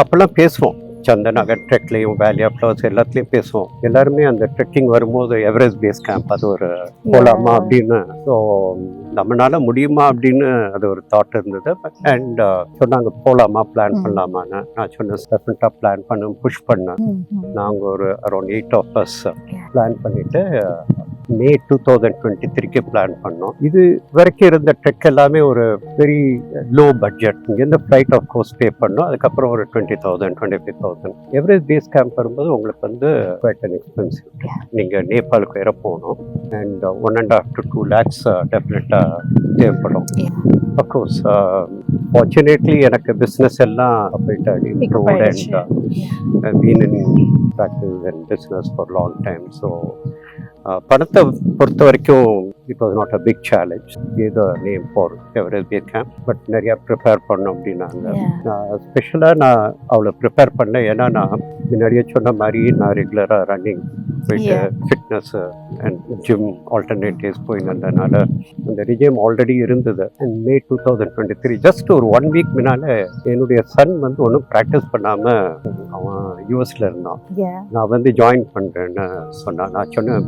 அப்போல்லாம் பேசுவோம். சந்தநகர் ட்ரெக்லேயும் வேலி ஆஃப் ஃப்ளவர்ஸ் எல்லாத்துலேயும் பேசுவோம். எல்லாருமே அந்த ட்ரெக்கிங் வரும்போது எவரெஸ்ட் பேஸ் கேம்ப் அது ஒரு போகலாமா அப்படின்னு. ஸோ நம்மளால முடியுமா அப்படின்னு அது ஒரு தாட் இருந்தது. அண்ட் சொன்னாங்க போகலாமா, பிளான் பண்ணலாமான்னு. நான் சொன்னேன் டெஃபினட்டாக பிளான் பண்ண புஷ் பண்ணேன். நாங்கள் ஒரு அரௌண்ட் 8 of us பிளான் பண்ணிட்டு மே 2023 பிளான் பண்ணோம். இது வரைக்கும் இருந்த ட்ரெக் எல்லாமே ஒரு வெரி லோ பட்ஜெட். இங்கேருந்து ஃப்ளைட் ஆஃப் கோர்ஸ் பே பண்ணோம். அதுக்கப்புறம் ஒரு 20,000 25,000. எவரெஸ்ட் பேஸ் கேம்ப் வரும்போது உங்களுக்கு குவைட் அண்ட் எக்ஸ்பென்சிவ். நீங்கள் நேபாளுக்கு வேற போகணும். அண்ட் 1.5 to 2 lakhs டெஃபினட்டாக தேவைப்படும். அஃப்கோர்ஸ் ஃபார்ச்சுனேட்லி எனக்கு பிஸ்னஸ் எல்லாம் போயிட்டு and been in practice and business for long time. So பணத்தை பொறுத்த வரைக்கும் it was not a big challenge. ஏதோ name for Everest base camp. But நிறையா ப்ரிப்பேர் பண்ணோம் அப்படின்னாங்க. ஸ்பெஷலாக நான் அவ்வளோ ப்ரிப்பேர் பண்ணேன். ஏன்னா நான் முன்னாடியே சொன்ன மாதிரி நான் ரெகுலராக ரன்னிங் போயிட்டு fitness and gym alternate days போயின்னு இருந்ததுனால அந்த ரிஜியம் ஆல்ரெடி இருந்தது. அண்ட் மே 2023 ஜஸ்ட் ஒரு 1 week முன்னால் என்னுடைய சன் ஒன்றும் ப்ராக்டிஸ் பண்ணாமல் அவன் யூஎஸில் இருந்தான். நான் ஜாயின் பண்ணுறேன்னு சொன்னான். நான் சொன்னேன்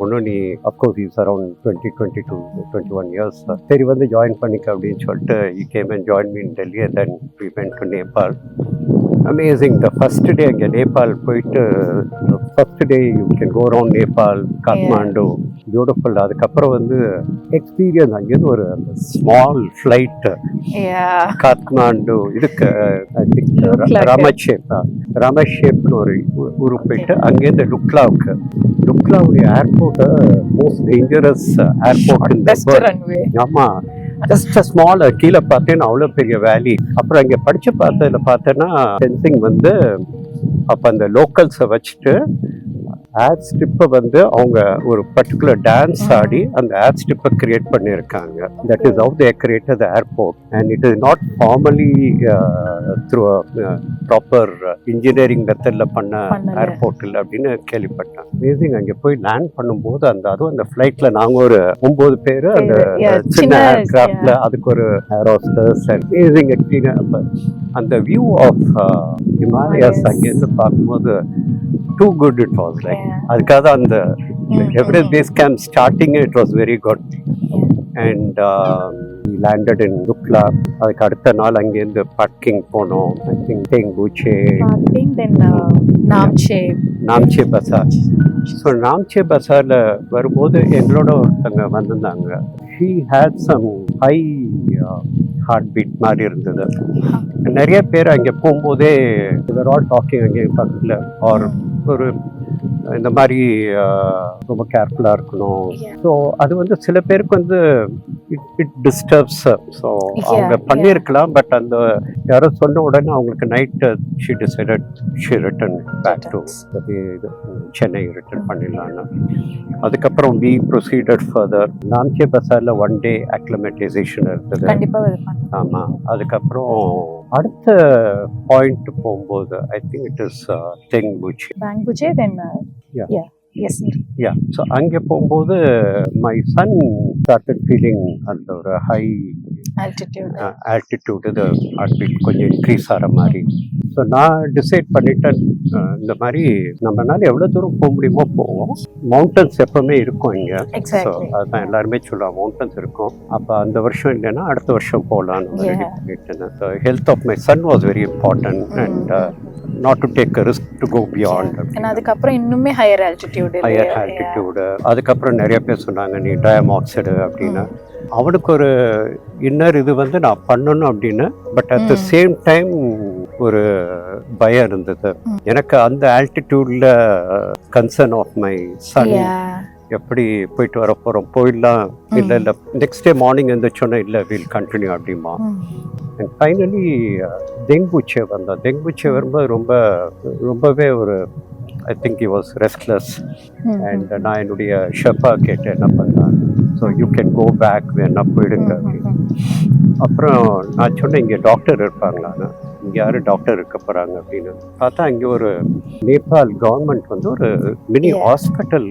ஒன்றும் நீ அஃப்கோர்ஸ் இஸ் அரௌண்ட் 21 years. சரி ஜாயின் பண்ணிக்க அப்படின்னு சொல்லிட்டு he came and joined me in Delhi and then we went to Nepal. Amazing. The first day அங்கே நேபாள் போயிட்டு first day you can go around Nepal, Kathmandu, beautiful. அதுக்கப்புறம் எக்ஸ்பீரியன்ஸ் அங்கேருந்து ஒரு ஸ்மால் ஃப்ளைட் காத்மாண்டு இதுக்கு ஐ திங்க் ராமஷேப்னு ஒரு ஊருக்கு போயிட்டு அங்கேருந்து லுக்லாவுடைய ஏர்போர்ட்டு மோஸ்ட் டேஞ்சரஸ் ஏர்போர்ட். ஆமாம், ஜஸ்ட் ஸ்மால் கீழே பார்த்தேன்னா அவ்வளோ பெரிய வேலி. அப்புறம் அங்கே படித்து பார்த்தேன்னா ஃபென்சிங் அப்போ அந்த லோக்கல்ஸை வச்சுட்டு ஏர் ஸ்ட்ரிப்பை அவங்க ஒரு பர்டிகுலர் டான்ஸ் ஆடி அந்த ஏர் ஸ்ட்ரிப்பை கிரியேட் பண்ணியிருக்காங்க. That is how they created the airport. And it is not formally through proper engineering மெத்தடில் பண்ண ஏர்போர்ட் இல்லை அப்படின்னு கேள்விப்பட்டேன். அமேசிங். அங்கே போய் லேண்ட் பண்ணும்போது அதுவும் அந்த ஃப்ளைட்டில் நாங்கள் ஒரு 9 பேர் அந்த சின்ன ஏர்கிராஃப்டில் அதுக்கு ஒரு ஏரோஸ்டர்ஸ். Amazing experience. அந்த வியூ ஆஃப் ஹிமாலயாஸ் அங்கேருந்து பார்க்கும்போது too good it was like. அதுக்காக தான் அந்த Everest base camp starting it was very good. And we landed in Lukla. அதுக்கு அடுத்த நாள் அங்கேருந்து பட்கிங் போனோம். I think டெங்குச்சே, நாம்சே Bazar. ஸோ நாம்சே பசாரில் வரும்போது எங்களோட ஒருத்தங்க வந்திருந்தாங்க. She had some high heart beat மாதிரி இருந்தது. நிறைய பேர் அங்கே போகும்போதே இவர் ஆல் டாக்கிங் அங்கே பக்கத்தில் ஆர் ஒரு இந்த மாதிரி ரொம்ப கேர்ஃபுல்லாக இருக்கணும். ஸோ அது சில பேருக்கு இட் டிஸ்டர்ப்ஸ். ஸோ அவங்க பண்ணியிருக்கலாம். பட் அந்த யாரோ சொன்ன உடனே அவங்களுக்கு night she return back to Chennai return பண்ணிடலான்னு. அதுக்கப்புறம் we proceeded further. நாம்சே பசாரில் 1 day acclimatization இருக்குது. ஆமாம். அதுக்கப்புறம் அடுத்த பாயிண்ட் போகும்போது ஐ திங்க் இட் இஸ் டெங்குச்சே. ஸோ அங்கே போகும்போது மை சன் ஸ்டார்டட் ஃபீலிங் அந்த ஒரு ஹை ஆல்டிடியூட் இது ஹார்ட்பீட் கொஞ்சம் இன்க்ரீஸ் ஆகிற மாதிரி. ஸோ நான் டிசைட் பண்ணிட்டேன் இந்த மாதிரி நம்மளால எவ்வளோ தூரம் போக முடியுமோ போவோம். மவுண்டன்ஸ் எப்பவுமே இருக்கும் இங்கே. ஸோ அதுதான் எல்லாருமே சொல்லுவாங்க மவுண்டன்ஸ் இருக்கும். அப்போ அந்த வருஷம் இல்லைன்னா அடுத்த வருஷம் போகலான்னு ரெடி பண்ணிட்டேன். So health of my son was very important and not to take a risk to go beyond. and அதுக்கப்புறம் இன்னுமே higher altitude. அதுக்கப்புறம் நிறைய பேர் சொன்னாங்க நீ டயமாக்சைடு அப்படின்னு. அவனுக்கு ஒரு இன்னர் இது நான் பண்ணணும் அப்படின்னு. But at the same time ஒரு பயம் இருந்தது எனக்கு. அந்த ஆல்டிடியூட்ல கன்சர்ன் ஆஃப் மை சன் எப்படி போயிட்டு வர போகிறோம், போயிடலாம், இல்லை இல்லை நெக்ஸ்ட் டே மார்னிங் எழுந்திரிச்சோன்னா இல்லை வில் கண்டினியூ அப்படிமா. அண்ட் ஃபைனலி டெங்குச்சே வந்தான். டெங்குச்சே வரும்போது ரொம்பவே ஒரு I think he was restless. And நான் என்னுடைய ஷெஃபா கேட்டேன் என்ன பண்ணலாம், so you can go back, வேணா போயிடுங்க அப்படின்னு. அப்புறம் நான் சொன்னேன் இங்கே டாக்டர் இருப்பாங்களான்னு. இங்கே யாரும் டாக்டர் இருக்க போகிறாங்க அப்படின்னு பார்த்தா இங்கே ஒரு நேபாள் கவர்மெண்ட் வந்து ஒரு மினி ஹாஸ்பிட்டல்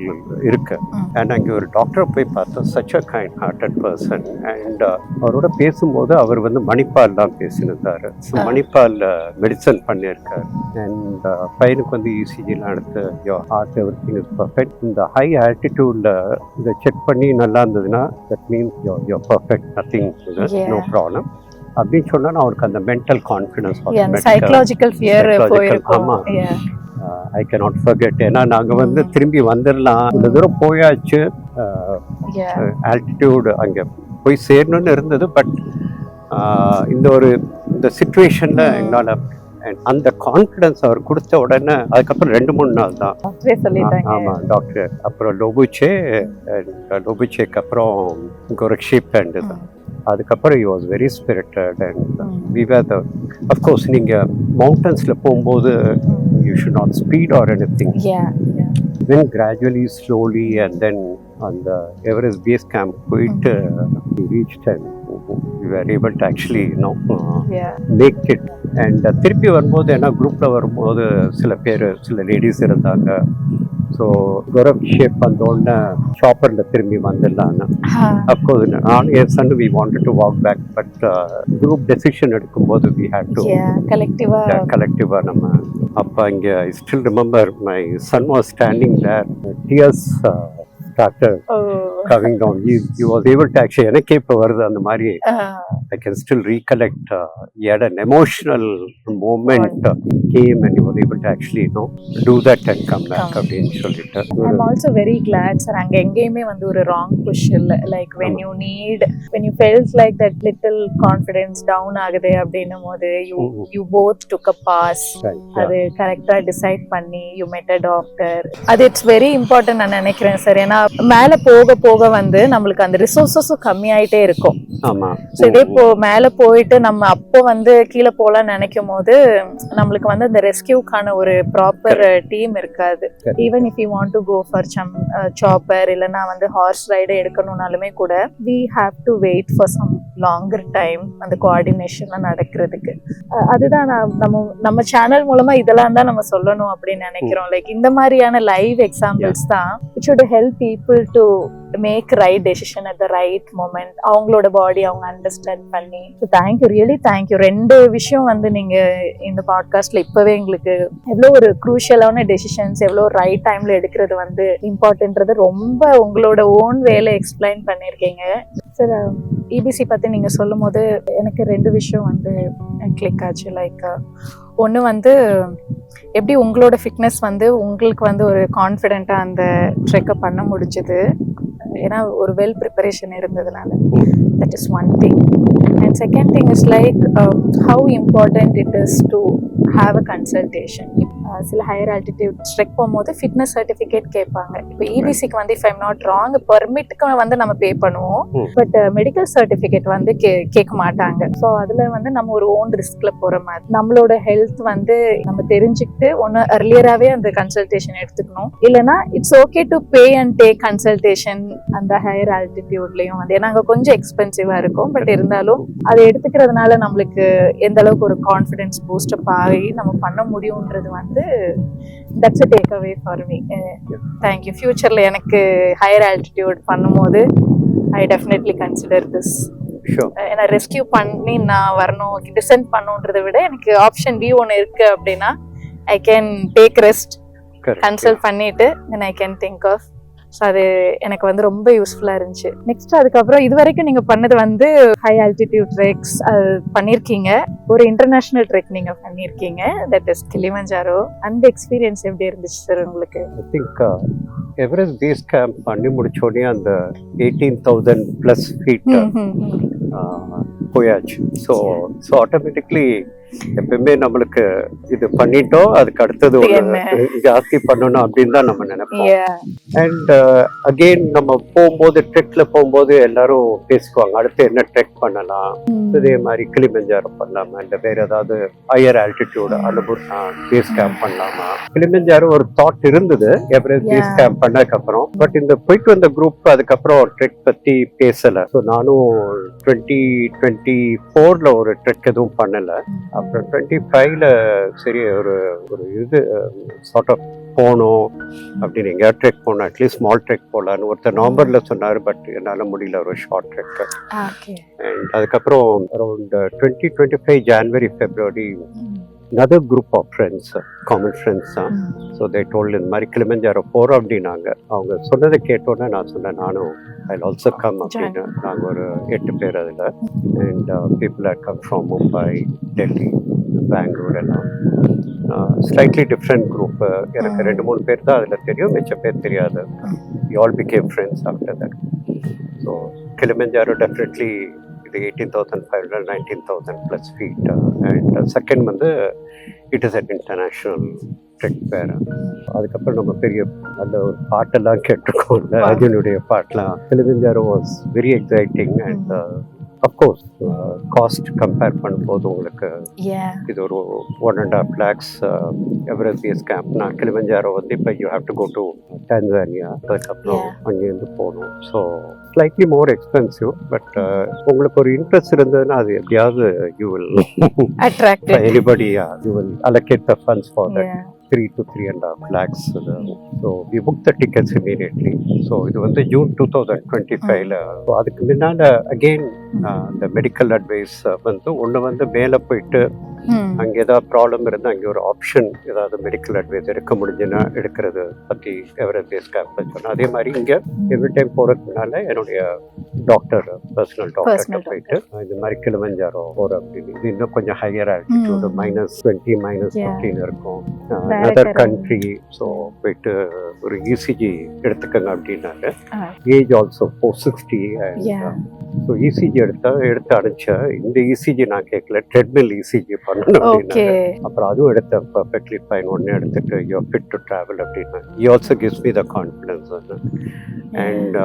இருக்கு. அண்ட் அங்கே ஒரு டாக்டரை போய் பார்த்தோம், such a kind hearted person. And அவரோட பேசும்போது அவர் வந்து மணிப்பால் தான் பேசினிருந்தார். ஸோ மணிப்பாலில் மெடிசன் பண்ணியிருக்காரு. அண்ட் பையனுக்கு வந்து இசிஜிலாம் எடுத்து your heart everything is perfect. இந்த ஹை ஆல்டிடியூடில் இதை செக் பண்ணி நல்லா இருந்ததுன்னா that means your perfect, nothing, no problem அப்படின்னு சொன்னா அவருக்கு அந்த மென்டல் கான்ஃபிடன்ஸ், சைக்காலஜிக்கல் ஃபியர் போயிருக்கும். I cannot forget. ஏன்னா நாங்கள் வந்து திரும்பி வந்துடலாம், இந்த தூரம் போயாச்சு, ஆல்டிடியூட் அங்கே போய் சேரணும்னு இருந்தது. பட் இந்த சுச்சுவேஷனில் எங்களால் அந்த கான்ஃபிடன்ஸ் அவர் கொடுத்த உடனே அதுக்கப்புறம் 2-3 நாள் தான். ஆமாம் டாக்டர். அப்புறம் லோபுச்சேக்கு அப்புறம் கோரக்ஷிப் அண்ட் அதுக்கப்புறம் he was very spirited and we were the, of course நீங்கள் மவுண்டன்ஸில் போகும்போது you should not speed or anything. Then gradually, slowly, and then on the Everest base camp போயிட்டு we reached and we were able to actually make it. And திருப்பி வரும்போது ஏன்னா குரூப்பில் வரும்போது சில லேடிஸ் இருந்தாங்க. ஸோ கோரக்ஷிப் வந்தோடனே ஷாப்பரில் திரும்பி வந்துடலான்னு. அப்கோர்ஸ் நான் என் son we wanted to walk back, but group decision எடுக்கும்போது வி ஹேட் டு கலெக்டிவாக நம்ம. அப்போ இங்கே I still remember my son was standing there, tears started coming down. He was able to actually, எனக்கே இப்போ வருது அந்த மாதிரி. I can still recollect. He had an emotional moment. He came and he was able to actually do that and come back அப்படின்னு சொல்லிட்டு. I'm also very glad sir. அங்க எங்கேயுமே வந்து ஒரு wrong push இல்ல. Like when you felt like that little confidence down ஆகுது அப்படின்னும் போது you both took a pass. அது கரெக்டா டிசைட் பண்ணி you met a doctor. அது it's very important நான் நினைக்கிறேன் சார். ஏன்னா மேல போக போக வந்து நம்மளுக்கு அந்த ரிசோர்ஸஸும் கம்மியாயிட்டே இருக்கும். ஸோ இதே மேல போயிட்டு நம்ம அப்போ வந்து கீழே போகலான்னு நினைக்கும் போது நம்மளுக்கு வந்து அந்த ரெஸ்கியூக்கான ஒரு ப்ராப்பர் டீம் இருக்காது. Even if you want to go for chopper இல்லைன்னா வந்து ஹார்ஸ் ரைடு எடுக்கணும்னாலுமே கூட we have to wait for some longer time அந்த கோஆர்டினேஷன்லாம் நடக்கிறதுக்கு. அதுதான் நம்ம சேனல் மூலமா இதெல்லாம் தான் நம்ம சொல்லணும் அப்படின்னு நினைக்கிறோம். லைக் இந்த மாதிரியான லைவ் எக்ஸாம்பிள்ஸ் தான் it should help people to make right decision at the right moment. அவங்களோட பாடி அவங்க அண்டர்ஸ்டாண்ட் பண்ணி. So thank you, really thank you. 2 விஷயம் வந்து நீங்க இந்த பாட்காஸ்ட்ல இப்பவே எங்களுக்கு எவ்வளோ ஒரு குரூஷியலான டெசிஷன்ஸ் எவ்வளோ ரைட் டைம்ல எடுக்கிறது வந்து இம்பார்ட்டன்ட்றது ரொம்ப உங்களோட ஓன் வேலை எக்ஸ்பிளைன் பண்ணியிருக்கீங்க சார். இபிசி பத்தி நீங்க சொல்லும் போது எனக்கு 2 விஷயம் வந்து கிளிக் ஆச்சு. லைக் ஒன்று வந்து எப்படி உங்களோட ஃபிட்னஸ் வந்து உங்களுக்கு வந்து ஒரு கான்ஃபிடென்ட்டாக அந்த ட்ரெக்கை பண்ண முடிஞ்சுது, ஏன்னா ஒரு வெல் ப்ரிப்பரேஷன் இருந்ததுனால. That is one thing. And second thing is like how important it is to have a consultation. சில ஹையர் ஆல்டிடியூட் ட்ரெக் போகும்போது ஃபிட்னஸ் சர்டிஃபிகேட் கேட்பாங்க. இப்போ இபிசிக்கு வந்து இஃப் ஐம் நாட் ராங் பெர்மிட்டுக்கு வந்து நம்ம பே பண்ணுவோம், பட் மெடிக்கல் சர்டிஃபிகேட் வந்து கேட்க மாட்டாங்க. ஸோ அதில் வந்து நம்ம ஒரு ஓன் ரிஸ்க்ல போகிற மாதிரி நம்மளோட ஹெல்த் வந்து நம்ம தெரிஞ்சுக்கிட்டு ஒன்று அர்லியராகவே அந்த கன்சல்டேஷன் எடுத்துக்கணும். இல்லைன்னா it's okay to pay and take consultation அந்த ஹையர் ஆல்டிடியூட்லையும் வந்து. ஏன்னா அங்கே கொஞ்சம் எக்ஸ்பென்சிவாக இருக்கும், பட் இருந்தாலும் அதை எடுத்துக்கிறதுனால நம்மளுக்கு எந்த அளவுக்கு ஒரு கான்ஃபிடென்ஸ் பூஸ்டப் ஆகி நம்ம பண்ண முடியுன்றது வந்து that's a takeaway for me. Thank you. ஃபியூச்சர்ல எனக்கு ஹையர் ஆல்டிடியூட் பண்ணும்போது I definitely consider this. ஏன்னா ரெஸ்கியூ பண்ணி நான் வரணும் டிசென்ட் பண்ணுன்றதை விட எனக்கு ஆப்ஷன் பி ஒன்று இருக்கு அப்படின்னா I can take rest, consult பண்ணிட்டு then I can think of. So அது எனக்கு வந்து ரொம்ப யூஸ்ஃபுல்லாக இருந்துச்சு. நெக்ஸ்ட் அதுக்கப்புறம் இது வரைக்கும் நீங்கள் பண்ணது வந்து ஹை ஆல்டிடியூட் ட்ரெக்ஸ் அது பண்ணியிருக்கீங்க. ஒரு இன்டர்நேஷ்னல் ட்ரெக் நீங்கள் பண்ணியிருக்கீங்க, தட் இஸ் கிளிமஞ்சாரோ. அந்த எக்ஸ்பீரியன்ஸ் எப்படி இருந்துச்சு சார் உங்களுக்கு? I think Everest base camp பண்ணி முடிச்சோடனே அந்த 18,000+ ஃபீட் போயாச்சு. ஸோ ஆட்டோமேட்டிக்லி எப்பவுமே நம்மளுக்கு இது பண்ணிட்டோம் அதுக்கு அடுத்தது ஜாஸ்தி பண்ணணும் அப்படின்னு தான் நம்ம நினைப்போம். அண்ட் அகெயின் நம்ம போகும்போது ட்ரெக்ல போகும்போது எல்லாரும் பேசுவாங்க அடுத்து என்ன ட்ரெக் பண்ணலாம், இதே மாதிரி கிளிமஞ்சாரோ பண்ணலாமா, இல்லை வேற ஏதாவது ஹையர் ஆல்டிடியூட் அனுபவம் பேஸ் கேம்ப் பண்ணலாமா. கிளிமஞ்சாரோ ஒரு தாட் இருந்தது எவரெஸ்ட் பேஸ் கேம்ப் பண்ணதுக்கு அப்புறம். பட் இந்த போயிட்டு வந்த குரூப் அதுக்கப்புறம் ட்ரெக் பத்தி பேசல. ஸோ நானும் 2024 ஒரு ட்ரெக் எதுவும் பண்ணல. அப்புறம் 25ல சரி ஒரு இது சார்ட் ஆஃப் போகணும் அப்படின்னு எங்கேயாவது ட்ரெக் போனோம், அட்லீஸ்ட் ஸ்மால் ட்ரெக் போகலான்னு ஒருத்தர் நவம்பர்ல சொன்னார். பட் என்னால் முடியல, ஒரு ஷார்ட் ட்ரெக். அண்ட் அதுக்கப்புறம் around 2025 January February another group of friends, common friends தான். ஸோ they told இந்த மாதிரி கிளிமஞ்சாரோ போகிறோம் அப்படின்னாங்க. அவங்க சொன்னதை கேட்டோன்னே நான் சொன்னேன் நானும் I'll also come அப்படின்னு. நாங்கள் ஒரு 8 பேர் அதில். And people had come from Mumbai, Delhi, Bangalore எல்லாம். Slightly different group. எனக்கு 2-3 பேர் தான் அதில் தெரியும், மிச்ச பேர் தெரியாது. We all became friends after that. So Kilimanjaro definitely 18,500 19,000 plus feet. And second வந்து it is an international trek வேறு. அதுக்கப்புறம் நம்ம பெரிய அந்த ஒரு பாட்டெல்லாம் கேட்டிருக்கோம்ல, அர்ஜுனுடைய பாட்டெலாம். Kilimanjaro was very exciting. And of course cost compare பண்ணும்போது உங்களுக்கு இது ஒரு 1.5 lakhs எவரெஸ்ட் பேஸ் கேம்ப்னா, கிளிமஞ்சாரோ வந்து இப்போ you have to go to Tanzania, அதுக்கப்புறம் அங்கேருந்து போகணும். So slightly more expensive. But உங்களுக்கு ஒரு இன்ட்ரெஸ்ட் இருந்ததுன்னா அது எப்படியாவது you will attract anybody, you will allocate the funds for that 3 to 3.5 lakhs. So we booked the tickets immediately. So இது வந்து ஜூன் 2025ல. ஸோ அதுக்கு முன்னால் அகெயின் இந்த மெடிக்கல் அட்வைஸ் வந்து ஒன்று வந்து மேலே போயிட்டு அங்கே ஏதாவது ப்ராப்ளம் இருந்தால் அங்கே ஒரு ஆப்ஷன் ஏதாவது மெடிக்கல் அட்வைஸ் எடுக்க முடிஞ்சுன்னா எடுக்கிறது பற்றி எவரெஸ்ட் பேஸ் கேம்ப் சொன்னால். அதே மாதிரி இங்கே எவ்ரி டைம் போகிறதுனால என்னுடைய டாக்டர், பர்சனல் டாக்டர்கிட்ட போயிட்டு இந்த மாதிரி கிளிமஞ்சாரோ போகிற அப்படின்னு, இது இன்னும் கொஞ்சம் ஹையர் ஆல்டிடியூட் -20 -15 இருக்கும், அதர் கண்ட்ரி. ஸோ போயிட்டு ஒரு இசிஜி எடுத்துக்கங்க அப்படின்னாரு. Age also 460. ஸோ இசிஜி எடுத்து அனுப்பிச்சா, இந்த இசிஜி நான் கேட்கல, ட்ரெட்மில் இசிஜி பண்ணணும் அப்படின்னா. அப்புறம் அதுவும் எடுத்தேன், பர்ஃபெக்ட்லி ஃபைன். ஒன்று எடுத்துட்டு you are fit to travel அப்படின்னா. He also gives me the confidence. And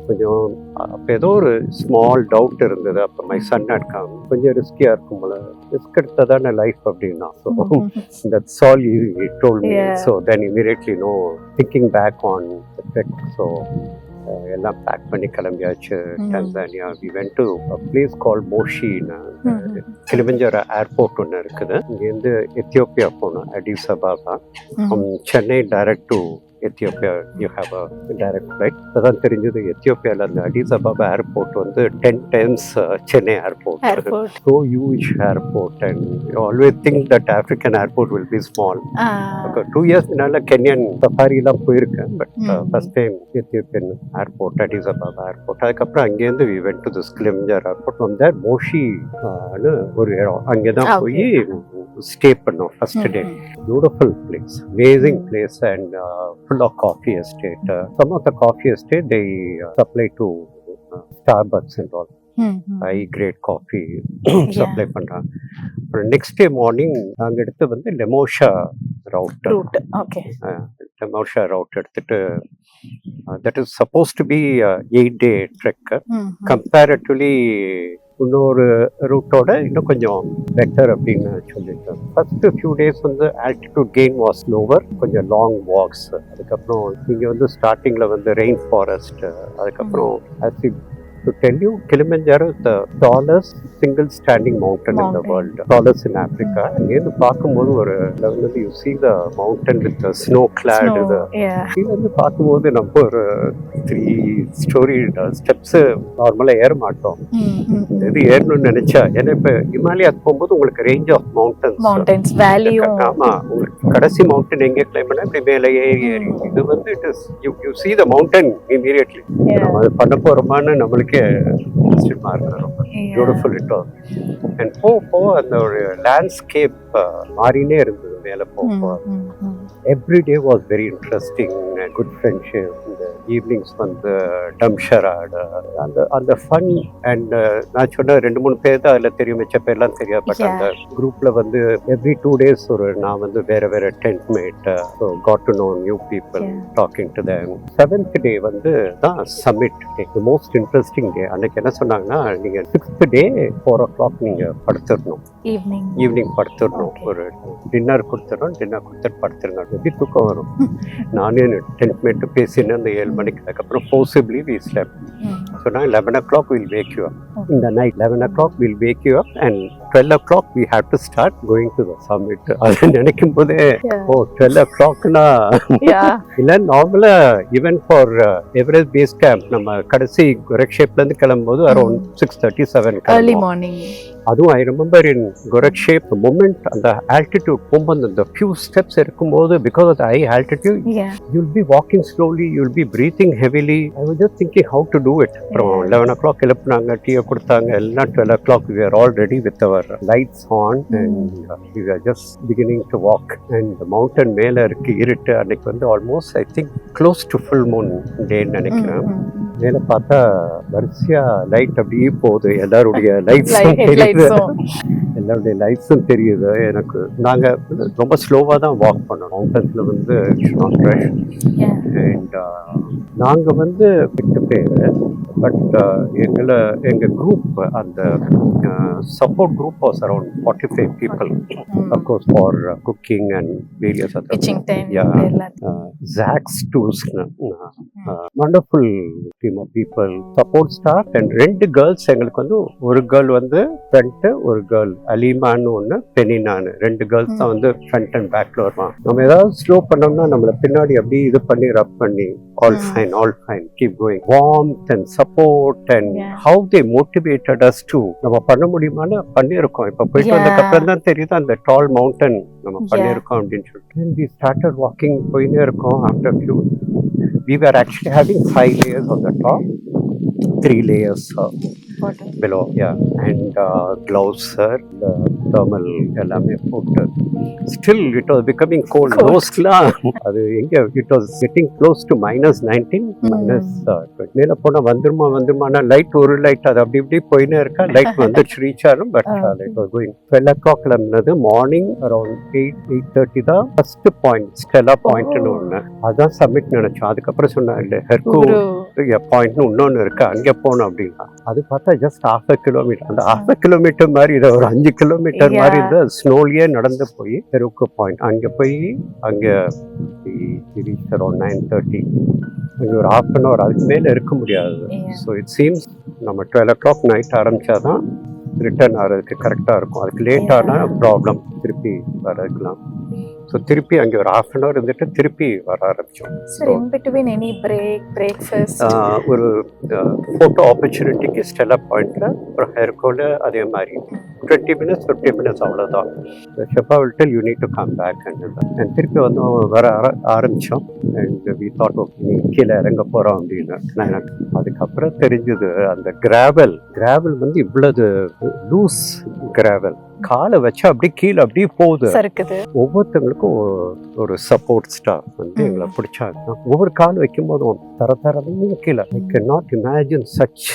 கொஞ்சம் அப்போ ஏதோ ஒரு ஸ்மால் டவுட் இருந்தது. அப்போ மை சன் ஹட் கம், கொஞ்சம் ரிஸ்கியாக இருக்கும் போல, ரிஸ்க் எடுத்தால் தானே லைஃப் அப்படின்னா. So that's all he told me. So then immediately thinking back on the trek. So எல்லாம் பேக் பண்ணி கிளம்பியாச்சு Tanzania. we went to a place called Moshi. Kilimanjaro airport ஒன்று இருக்குது. இங்கேருந்து எத்தியோப்பியா போகணும், அடிஸ் Ababa. Chennai direct to Ethiopia you have a direct flight. அதான் தெரிஞ்சது, எத்தியோப்பியாவில் அந்த அடிஸ் அபாபா ஏர்போர்ட் வந்து 10 times Chennai airport. So huge airport. And you always think that African airport will be small. 2 years முன்னால கென்யன் சஃபாரிலாம் போயிருக்கேன். But first time Ethiopian airport, அடிஸ் Ababa airport. அதுக்கப்புறம் அங்கேருந்து we went to this Kilimanjaro airport. from there மோஷி ஒரு இடம், அங்கே தான் போய் ஸ்டே பண்ணோம் first day. Beautiful place, amazing place. And full of coffee estate. Some of the coffee estate they supply to Starbucks and all. High grade coffee supply பண்றாங்க. அப்புறம் நெக்ஸ்ட் டே மார்னிங் நாங்கள் எடுத்து வந்து லெமோஷா ரவுட். ஓகே, லெமோஷா ரவுட் எடுத்துட்டு that is supposed to be a 8-day trek. Comparatively இன்னொரு ரூட்டோட இன்னும் கொஞ்சம் பெட்டர் அப்படின்னு சொல்லியிருக்காங்க. ஃபர்ஸ்ட் ஃபியூ டேஸ் வந்து ஆல்டிடியூட் கெயின் வாஸ் லோவர், கொஞ்சம் லாங் வாக்ஸ். அதுக்கப்புறம் இங்கே வந்து ஸ்டார்டிங்கில் வந்து ரெயின் ஃபாரஸ்ட். அதுக்கப்புறம் to tell you, Kilimanjaro is the tallest single standing mountain in the world, tallest in Africa. இங்கேருந்து பார்க்கும்போது ஒரு லெவலில் you see the mountain with the snow clad. இங்கேருந்து பார்க்கும்போது நம்ம ஒரு 3-story steps நார்மலாக ஏற மாட்டோம். இது ஏறணும்னு நினைச்சா, ஏன்னா இப்போ ஹிமாலயாஸ் போகும்போது உங்களுக்கு ரேஞ்ச் ஆஃப் மவுண்டன்ஸ் வேலியும். ஆமாம், உங்களுக்கு கடைசி மவுண்டன் எங்கே கிளைம் பண்ணால் இப்படி மேலே ஏறி. இது வந்து it is you see the mountain immediately. நம்ம அது பண்ண போகிறோமான்னு நம்மளுக்கு ரொம்ப பியூட்டிஃபுல் இட் வாஸ். அண்ட் போ அந்த ஒரு லேண்ட்ஸ்கேப் மாறினே இருந்தது மேலே போக. Every day was very interesting. Good friendship. இந்த ஈவினிங்ஸ் வந்து டம்ஷராடு அந்த அந்த ஃபன் அண்ட் நான் சொன்ன 2-3 பேர் தான் அதில் தெரியும், மிச்ச பேர்லாம் தெரியாது. பட் அந்த குரூப்பில் வந்து எவ்ரி 2 days நான் வந்து வேறு tent mate, so got to know new people, talking to them. 7th day வந்து தான் summit day, the most interesting day. அன்னைக்கு என்ன சொன்னாங்கன்னா, நீங்கள் 6th day 4 o'clock நீங்கள் படுத்துடணும், ஈவினிங் படுத்துடணும். ஒரு டின்னர் கொடுத்துடணும், டின்னர் கொடுத்துட்டு படுத்துருங்க. எப்படி தூக்கம் வரும்? நானே டென்ட் மேட்டு பேசினேன் அந்த 7 மணிக்கு. அதுக்கப்புறம் forcibly we slept. So now 11 o'clock we'll wake you up. In the night 11 o'clock we'll wake you up and 12 o'clock we have to start going to the summit. அது நினைக்கும் போதே 12 o'clockனா இல்ல நார்மலா even for Everest base camp நம்ம கடைசி குரக்ஷேப்ல இருந்து கிளம்பும்போது அரௌண்ட் 6:37 early morning. அதுவும் I remember in Gorakshep moment அந்த ஆல்டிடியூட் போகும்போது அந்த ஃபியூ ஸ்டெப்ஸ் இருக்கும்போது, because of high altitude you'll be walking slowly, you'll be breathing heavily. I was just thinking how to do it. அப்புறம் 11 o'clock எழுப்புனாங்க, டீயை கொடுத்தாங்க, எல்லாம் 12 o'clock we are all ready with our lights on and we were just beginning to walk. And the mountain மேல இருக்கு இருட்டு. அன்னைக்கு வந்து almost I think close to full moon டேன்னு நினைக்கிறேன். மேலே பார்த்தா வரிசையா லைட் அப்படியே போகுது, எல்லாருடைய லைட்ஸும் தெரியுது, எல்லாருடைய லைட்ஸும் தெரியுது எனக்கு. நாங்கள் ரொம்ப ஸ்லோவாக தான் வாக் பண்ணோம். மவுண்டன்ஸில் வந்து அண்ட் நாங்கள் வந்து 8 பேர். பட் எங்கள் குரூப், அந்த support group was around 45 people, of course, for cooking and various other kitchen tent. Zax tools, wonderful team of people, support staff and 2 girls. எங்களுக்கு வந்து ஒரு கேர்ள் வந்து ஃப்ரண்ட், ஒரு கேர்ள் அலிமான்னு ஒன்று, பெனினான்னு 2 கேர்ள்ஸ் தான் வந்து ஃப்ரண்ட் அண்ட் பேக்ல வருவான். நம்ம ஏதாவது ஸ்லோ பண்ணோம்னா நம்மள பின்னாடி அப்படி இது பண்ணி ரப் பண்ணி all fine, keep going. Warmth and support and how they motivated us to நம்ம பண்ண முடியுமான்னு பண்ணியிருக்கோம். இப்போ போயிட்டு வந்ததுக்கு அப்புறம் தான் தெரியுது அந்த டால் மவுண்டன் நம்ம பண்ணியிருக்கோம் அப்படின்னு சொல்லிட்டு. And we started walking, போயினே இருக்கோம். After few we were actually having 5 layers on the top, 3 layers below, and gloves, thermal எல்லாமே போட்டு. Still it was becoming cold. Mostly அது எங்க it was getting close to -19, -20. மேல போனா வந்துருமானா லைட், ஒரு லைட் அது அப்படி இப்படி போயினே இருக்கா. லைட் வந்து ரீச் ஆகும். But light was going. 12 o'clock கிளம்பினது. மார்னிங் அரௌண்ட் 8:30 தான் ஃபர்ஸ்ட் பாயிண்ட், ஸ்டெலா பாயிண்ட்னு ஒன்று. அதான் சப்மிட் நினைச்சோம். அதுக்கப்புறம் சொன்னா இல்லை, ஹெர்கூ பாயிண்ட்னு இன்னொன்று இருக்கு, அங்கே போகணும் அப்படின்னா. அது பார்த்தா ஜஸ்ட் 1/2 kilometer. அந்த 1/2 kilometer மாதிரி இதை ஒரு 5 kilometer மாதிரி இந்த ஸ்னோலியே நடந்து போய் ஹெர்கூ பாயிண்ட் அங்கே போய் அங்கே அரௌண்ட் 9:30. அங்கே ஒரு 1/2 an hour அதுக்கு மேலே இருக்க முடியாது. ஸோ இட் சீம்ஸ் நம்ம 12 o'clock நைட் ஆரம்பிச்சாதான் ரிட்டர்ன் ஆகிறதுக்கு கரெக்டாக இருக்கும். அதுக்கு லேட்டானா ப்ராப்ளம், திருப்பி வரதுக்கலாம். ஸோ திருப்பி அங்கே ஒரு 1/2 an hour இருந்துட்டு திருப்பி வர ஆரம்பித்தோம். ஒரு ஃபோட்டோ ஆப்பர்ச்சுனிட்டிக்கு ஸ்டெலா பாயிண்ட்ல, அப்புறம் ஹெர்கூல அதே மாதிரி 20 minutes 50 minutes அவ்வளோதான். Sherpa will tell you need to come back and திருப்பி வந்து வர ஆரம்பித்தோம். அண்ட் வி தாட் ஓகே கீழே இறங்க போகிறோம் அப்படின்னு. அதுக்கப்புறம் தெரிஞ்சது அந்த கிராவல் வந்து இவ்வளவு லூஸ் கிராவல், காலை வச்சு அப்படியே கீழே அப்படியே போகுது. ஒவ்வொருத்தங்களுக்கும் ஒரு சப்போர்ட் ஸ்டாஃப் வந்து எங்களை பிடிச்சாங்க. ஒவ்வொரு கால் வைக்கும் போதும் தரமே கீழே. I can not imagine such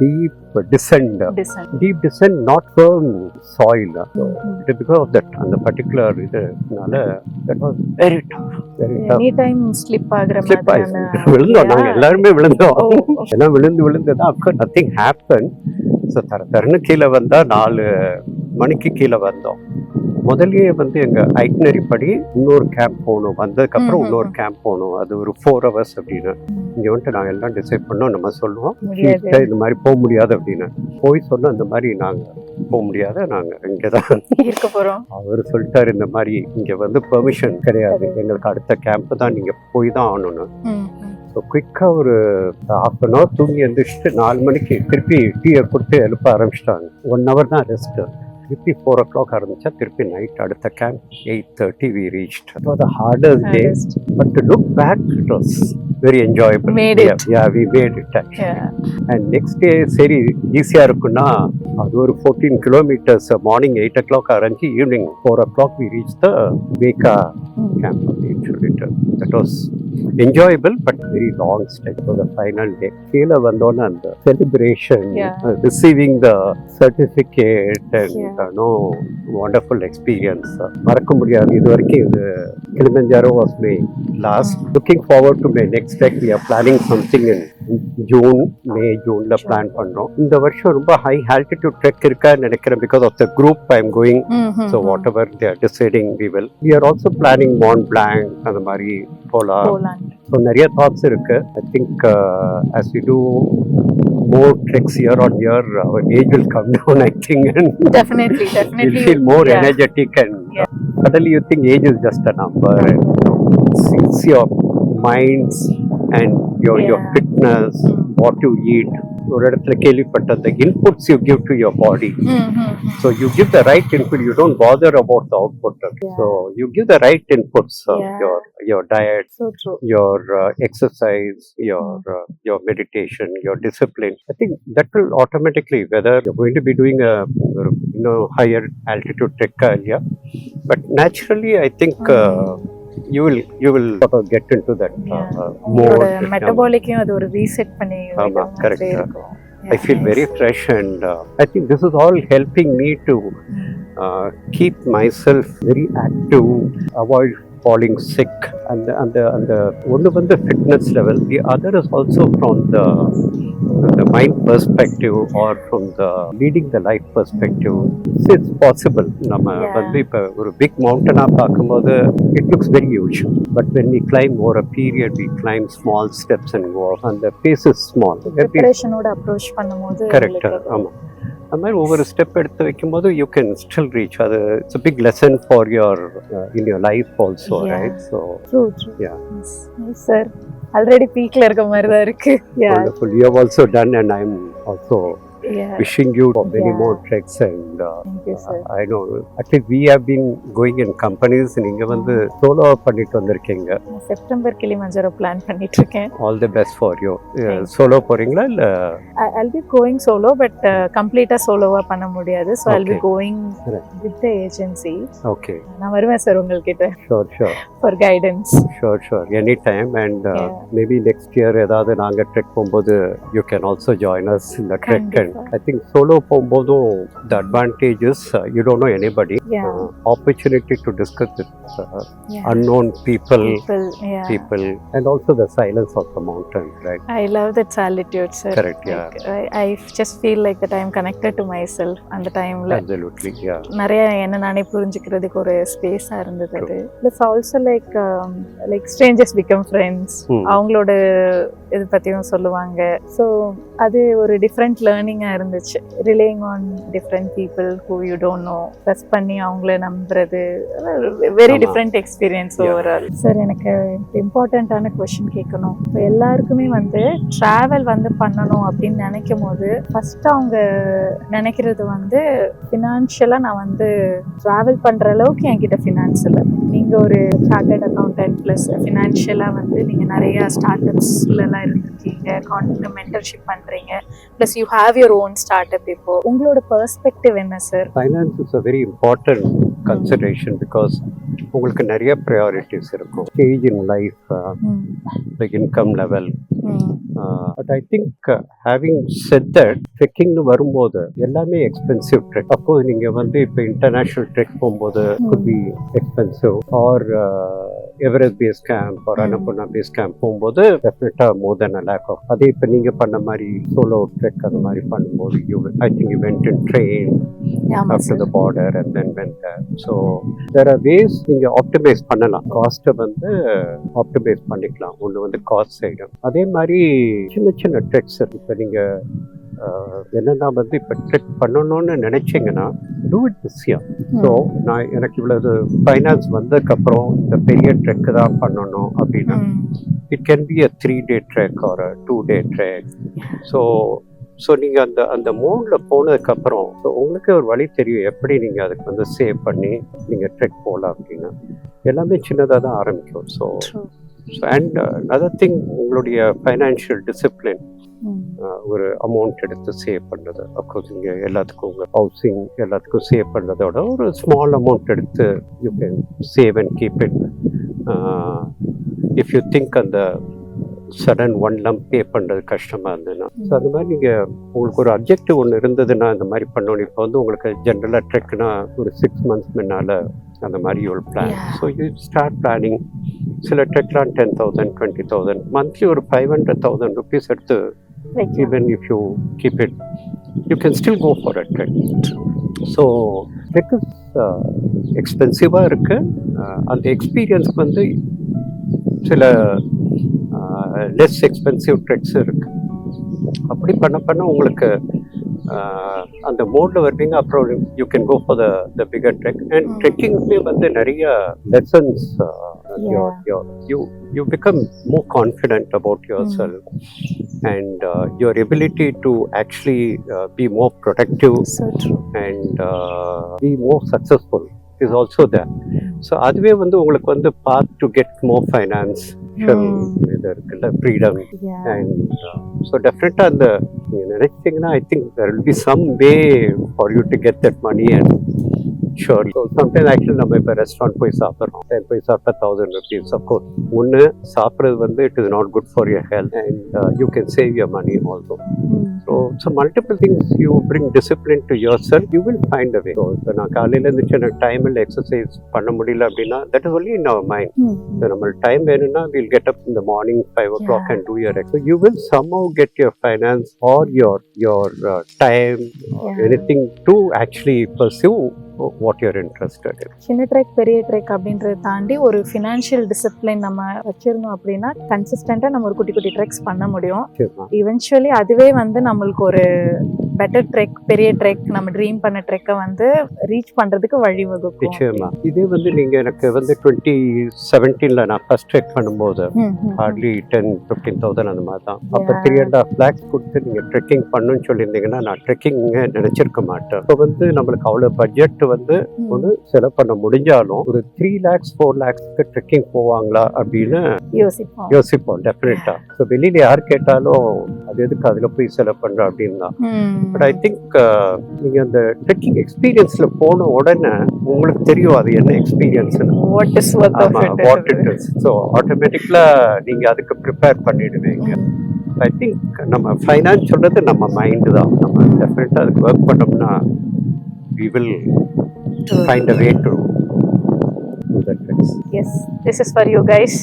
deep descent, not firm soil. Because of that, அந்த பர்டிகுலர் இதுனால that was very tough. Any time slip ஆகுற மாதிரி விழுந்தோம். நாங்க எல்லாருமே விழுந்தோம். எல்லாம் விழுந்து தான். of course nothing happened. So தரன்னு கீழே வந்தால் 4 மணிக்கு கீழே வந்தோம். முதல்லயே வந்து எங்கள் ஐட்னரி படி இன்னொரு கேம்ப் போகணும், வந்ததுக்கப்புறம் இன்னொரு கேம்ப் போகணும், அது ஒரு 4 hours அப்படின்னு. இங்கே வந்துட்டு நாங்கள் எல்லாம் டிசைட் பண்ணோம். நம்ம சொல்லுவோம் இந்த மாதிரி போக முடியாது அப்படின்னு. போய் சொன்னோம் இந்த மாதிரி நாங்கள் போக முடியாது, நாங்கள் இங்கே தான் இருக்க போகிறோம். அவர் சொல்லிட்டாரு இந்த மாதிரி இங்கே வந்து பெர்மிஷன் கிடையாது, எங்களுக்கு அடுத்த கேம்ப் தான், நீங்கள் போய் தான் ஆகணும்னு. ஸோ குயிக்காக ஒரு 1/2 an hour தூங்கி எழுந்திரிச்சிட்டு 4 மணிக்கு திருப்பி டீயை கொடுத்து எழுப்ப ஆரம்பிச்சிட்டாங்க. 1 hour தான் ரெஸ்ட்டு. திருப்பி 4 o'clock ஆரம்பிச்சா திருப்பி நைட் அடுத்த camp 8:30 we reached. It was the hardest day, but to look back it was very enjoyable. We made it actually. And next day சரி ஈஸியாக இருக்குன்னா அது ஒரு 14 kilometers. மார்னிங் 8 o'clock ஆரம்பிச்சு evening 4 o'clock we reached the Beka camp அப்படின்னு சொல்லிட்டு. That was enjoyable but very long stretch for the final day. கீழே வந்தோன்னே அந்த celebration, receiving the certificate and no wonderful experience. மறக்க முடியாது. இது வரைக்கும் இது Kilimanjaro was my last. Looking forward to my next trek. We are planning something in June plan பண்றோம். இந்த வருஷம் ரொம்ப ஹை ஆல்டிடியூட் ட்ரெக் இருக்கான்னு நினைக்கிறேன் because of the group I'm going. So whatever they are deciding we are also planning Mont Blanc அந்த மாதிரி போலாம். So நிறைய தாட்ஸ் இருக்கு. I think as we do more treks year on year, our age will come down, I think, and definitely we'll feel more energetic and suddenly you think age is just a number and it's your minds and your fitness, what you eat. ஒரு இடத்துல கேள்விப்பட்ட the inputs you give to your body. So you give the right input, you don't bother about the output. So you give the right inputs of your diet, so true. your exercise, your meditation, your discipline. I think that will automatically, whether you're going to be doing a higher altitude trek earlier, but naturally I think you will sort of get into that more. மெட்டபாலிக்கையும் அது ஒரு ரீசெட் பண்ணி correct. I feel very fresh and I think this is all helping me to keep myself very active, avoid falling sick, and the one of the fitness level. The other is also from the mind perspective or from the leading the life perspective. It's possible. நம்ம வந்து இப்ப ஒரு big mountain பார்க்கும்போது it looks very huge, but when we climb over a period, we climb small steps and go up, and the pace is small. Preparation ஓட approach பண்ணும்போது correct. ஆமா, அந்த மாதிரி ஒவ்வொரு ஸ்டெப் எடுத்து வைக்கும்போது யூ கேன் ஸ்டில் ரீச். அது it's a big lesson for your in your life also, right? So true. Yeah. Yes sir, already peakல இருக்க மாதிரி தான் இருக்கு. Wonderful. You have also done, and I'm also wishing you for many more treks and thank you sir. I know at least we have been going in companies. நீங்க வந்து சோலோ பண்ணிட்டு வந்திருக்கீங்க. செப்டம்பர் கிளிமஞ்சரோ பிளான் பண்ணிட்டு இருக்கேன். All the best for you. Solo போறீங்களா இல்ல? I'll be going solo, but கம்ப்ளீட்டா சோலோவா பண்ண முடியாது. So I'll be going with the agency. Okay. நான் வருவேன் சார் உங்ககிட்ட. Sure. For guidance. Sure. Anytime, and maybe next year ஏதாவது நாங்க ட்ரெக் போகும்போது you can also join us in the trek. And I think solo போகும்போதும் the advantage is you don't know anybody. Opportunity to discuss with unknown people, and also the silence of the mountain, right? I love that solitude, sir. Correct. I just feel like that I am connected to myself அந்த டைம்ல. Absolutely. நிறைய என்ன நானே புரிஞ்சுக்கிறதுக்கு ஒரு ஸ்பேஸா இருந்தது அது. Plus also like strangers become friends. அவங்களோட இது பத்தியும் சொல்லுவாங்க. So அது ஒரு டிஃப்ரெண்ட் லேர்னிங்கா இருந்துச்சு. Relying on different people who you don't know, trust பண்ணி அவங்கள நம்புறது, very different experience overall. Sir எனக்கு இம்பார்ட்டண்ட்டான கொஸ்டின் கேட்கணும். இப்போ எல்லாருக்குமே வந்து ட்ராவல் வந்து பண்ணணும் அப்படின்னு நினைக்கும் போது ஃபர்ஸ்ட் அவங்க நினைக்கிறது வந்து ஃபினான்ஷியலாக நான் வந்து ட்ராவல் பண்ணுற அளவுக்கு என்கிட்ட ஃபினான்ஸ் இல்லை. நீங்கள் ஒரு சார்ட்டர்ட் அக்கௌண்டன்ட் ப்ளஸ் ஃபினான்ஷியலாக வந்து நீங்கள் நிறையா ஸ்டார்ட் அப்ஸ்லாம் இருந்திருக்கீங்க, மென்டர்ஷிப் பண்ணுறீங்க, plus you have your own startup. இப்போ உங்களோட பெர்ஸ்பெக்டிவ் என்ன sir? Finance is a very important consideration because உங்களுக்கு நிறைய ப்ரையாரிட்டிஸ் இருக்கும். Stage in life, like income level. But I think having set that, ட்ரெக்கிங்னு வரும்போது எல்லாமே எக்ஸ்பென்சிவ் ட்ரெக். அப்போ நீங்கள் வந்து இப்போ இன்டர்நேஷ்னல் ட்ரெக் போகும்போது could be expensive, or Everest base camp or Annapurna base camp போகும்போது டெஃபினட்டாக மோர் தென் a lakh. அதே இப்போ நீங்கள் பண்ண மாதிரி சோலோ ட்ரெக் அந்த மாதிரி பண்ணும்போது I think you went in train up to the border and then went there. So there are ways நீங்கள் ஆப்டிமைஸ் பண்ணலாம். காஸ்ட்டை வந்து ஆப்டிமைஸ் பண்ணிக்கலாம். ஒன்று வந்து காஸ்ட் சைடு. அதே மாதிரி சின்ன ட்ரெக்ஸ் இப்போ நீங்கள் என்னென்னா வந்து இப்போ ட்ரெக் பண்ணணும்னு நினைச்சிங்கன்னா do it this year. So நான் எனக்கு இவ்வளவு ஃபைனான்ஸ் வந்ததுக்கப்புறம் இந்த பெரிய ட்ரெக்கு தான் பண்ணணும் அப்படின்னா it can be a 3-day trek or a 2-day trek. So நீங்கள் அந்த மோடில் போனதுக்கப்புறம் உங்களுக்கு ஒரு வழி தெரியும் எப்படி நீங்கள் அதுக்கு வந்து சேவ் பண்ணி நீங்கள் ட்ரெக் போகலாம் அப்படின்னு. எல்லாமே சின்னதாக தான் ஆரம்பிக்கும். ஸோ அண்ட் அதர் திங், உங்களுடைய ஃபைனான்ஷியல் டிசிப்ளின், ஒரு அமௌண்ட் எடுத்து சேவ் பண்ணுறது. அப்கோர்ஸ் இங்கே எல்லாத்துக்கும் உங்கள் ஹவுசிங் எல்லாத்துக்கும் சேவ் பண்ணுறதோட ஒரு ஸ்மால் அமௌண்ட் எடுத்து you can save and keep it if you think அந்த சடன் ஒன் லம்ப் பே பண்ணுறது கஷ்டமாக இருந்ததுன்னா. ஸோ அந்த மாதிரி நீங்கள் உங்களுக்கு ஒரு அப்ஜெக்டிவ் ஒன்று இருந்ததுன்னா இந்த மாதிரி பண்ணணும். இப்போ வந்து உங்களுக்கு ஜென்ரலாக ட்ரெக்னா ஒரு 6 months முன்னால் அந்த மாதிரி ஒரு plan. So you start planning. சில ட்ரெக்லாம் 10,000 20,000 மந்த்லி ஒரு 500,000 rupees எடுத்து even if you keep it you can still go for a trek. So trek எக்ஸ்பென்சிவாக இருக்குது. அந்த எக்ஸ்பீரியன்ஸ் வந்து சில லெஸ் எக்ஸ்பென்சிவ் ட்ரெக்ஸ் இருக்குது. அப்படி பண்ண உங்களுக்கு அந்த மோடில் வருவீங்க. அப்புறம் you can go for the bigger trek. And ட்ரெக்கிங்லேயே வந்து நிறைய lessons. You become more confident about yourself and your ability to actually be more productive. So true. And be more successful is also there. So அதுவே வந்து உங்களுக்கு வந்து path to get more financial இது இருக்குல்ல, freedom. And so definitely அந்த நீங்க நினைச்சீங்கன்னா I think there will be some way for you to get that money. And sure, so sometimes actually நம்ம இப்போ ரெஸ்டாரண்ட் போய் சாப்பிட்றோம், போய் சாப்பிட்டா 1,000 rupees. அஃப்கோர்ஸ் ஒன்று சாப்பிட்றது வந்து it is not good for your health and you can save your money also. So multiple things you bring discipline to yourself, you will find a way. So இப்போ நான் காலையில் இருந்துச்சு எனக்கு டைமில் எக்ஸசைஸ் பண்ண முடியல அப்படின்னா that is only in our mind. So நம்மளுக்கு டைம் வேணும்னா வில் கெட் அப் இந்த morning 5 o'clock and do your exercise. You will somehow get your finance or your time or anything to actually pursue what you're interested in. சின்ன ட்ரெக் பெரிய ட்ரெக் அப்படின்றத தாண்டி ஒரு ஃபினான்ஷியல் டிசிப்ளின் நம்ம வச்சிருந்தோம் அப்படின்னா கன்சிஸ்டண்டா நம்ம ஒரு குட்டி குட்டி ட்ரெக்ஸ் பண்ண முடியும். இவென்ச்சுவலி அதுவே வந்து நம்மளுக்கு ஒரு பெட்டர் ட்ரெக், பெரிய ட்ரெக், நம்ம ட்ரீம் பண்ண ட்ரெக்கை வந்து ரீச் பண்றதுக்கு வழிவகுக்கும். நிச்சயமா. இதே வந்து நீங்க எனக்கு வந்து 2017 நான் ஃபர்ஸ்ட் ட்ரெக் பண்ணும்போது ஹார்ட்லி 10,000-15,000 அந்த மாதிரி தான். அப்போ 3.5 lakhs கொடுத்து நீங்க ட்ரெக்கிங் பண்ணணும்னு சொல்லியிருந்தீங்கன்னா நான் ட்ரெக்கிங் நினைச்சிருக்க மாட்டேன். இப்போ வந்து நம்மளுக்கு அவ்வளவு பட்ஜெட் வந்து ஒன்று செலவு பண்ண முடிஞ்சாலும் ஒரு 3 lakhs 4 lakhsக்கு ட்ரெக்கிங் போவாங்களா அப்படின்னு யோசிப்போம் டெஃபினட்டா. ஸோ வெளியில யார் கேட்டாலும் அது எதுக்கு அதுல போய் செலவு பண்ற அப்படின்னு தான். பட் ஐ திங்க் நீங்க அந்த ட்ரெக்கிங் எக்ஸ்பீரியன்ஸ்ல போன உடனே உங்களுக்கு தெரியும் அது என்ன experience, what it is. So ஆட்டோமேட்டிக்கலா நீங்க அதுக்கு ப்ரிப்பேர் பண்ணிடுவீங்க. ஐ திங்க் நம்ம ஃபைனான்ஸ் சொல்றது நம்ம மைண்டு தான். நம்ம டெஃபினட்டா அதுக்கு ஒர்க் பண்ணோம்னா we will find a way to do that. Yes, this is for you guys.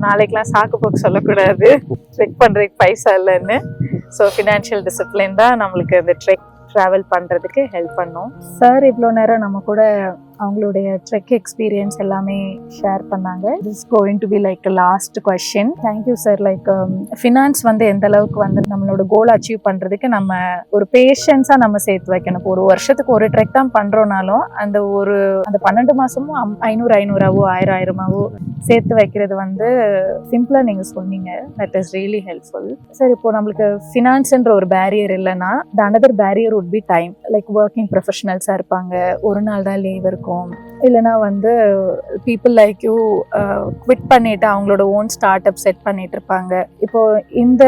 நாளைக்கெல்லாம் சாக்கு போக்கு சொல்லக்கூடாது ட்ரெக் பண்றதுக்கு பைசா இல்லைன்னு. ஸோ ஃபினான்ஷியல் டிசிப்ளின் தான் நம்மளுக்கு இந்த ட்ரெக் ட்ராவல் பண்றதுக்கு ஹெல்ப் பண்ணும். சார் இவ்வளோ நேரம் நம்ம கூட அவங்களுடைய ட்ரெக் எக்ஸ்பீரியன்ஸ் எல்லாமே ஷேர் பண்ணாங்க. This going to be like last question. Thank you sir. Like finance வந்து எந்த அளவுக்கு வந்து நம்மளோட கோல் அச்சீவ் பண்றதுக்கு நம்ம ஒரு பேஷன்ஸா நம்ம சேர்த்து வைக்கணும். இப்போ ஒரு வருஷத்துக்கு ஒரு ட்ரெக் தான் பண்றோம்னாலும் அந்த 12 மாசமும் 500-500 1000-1000 சேர்த்து வைக்கிறது வந்து சிம்பிளா நீங்க சொன்னீங்க. That is really helpful. Sir இப்போ நம்மளுக்கு ஃபினான்ஸ்ன்ற ஒரு பேரியர் இல்லைன்னா the another barrier would be time. Like working ப்ரொஃபஷனல்ஸா இருப்பாங்க, ஒரு நாள் தான் லீவ் இருக்கும். இல்லைனா வந்து பீப்புள் லைக் யூ குவிட் பண்ணிட்டு அவங்களோட ஓன் ஸ்டார்ட் அப் செட் பண்ணிட்டு இருப்பாங்க. இப்போ இந்த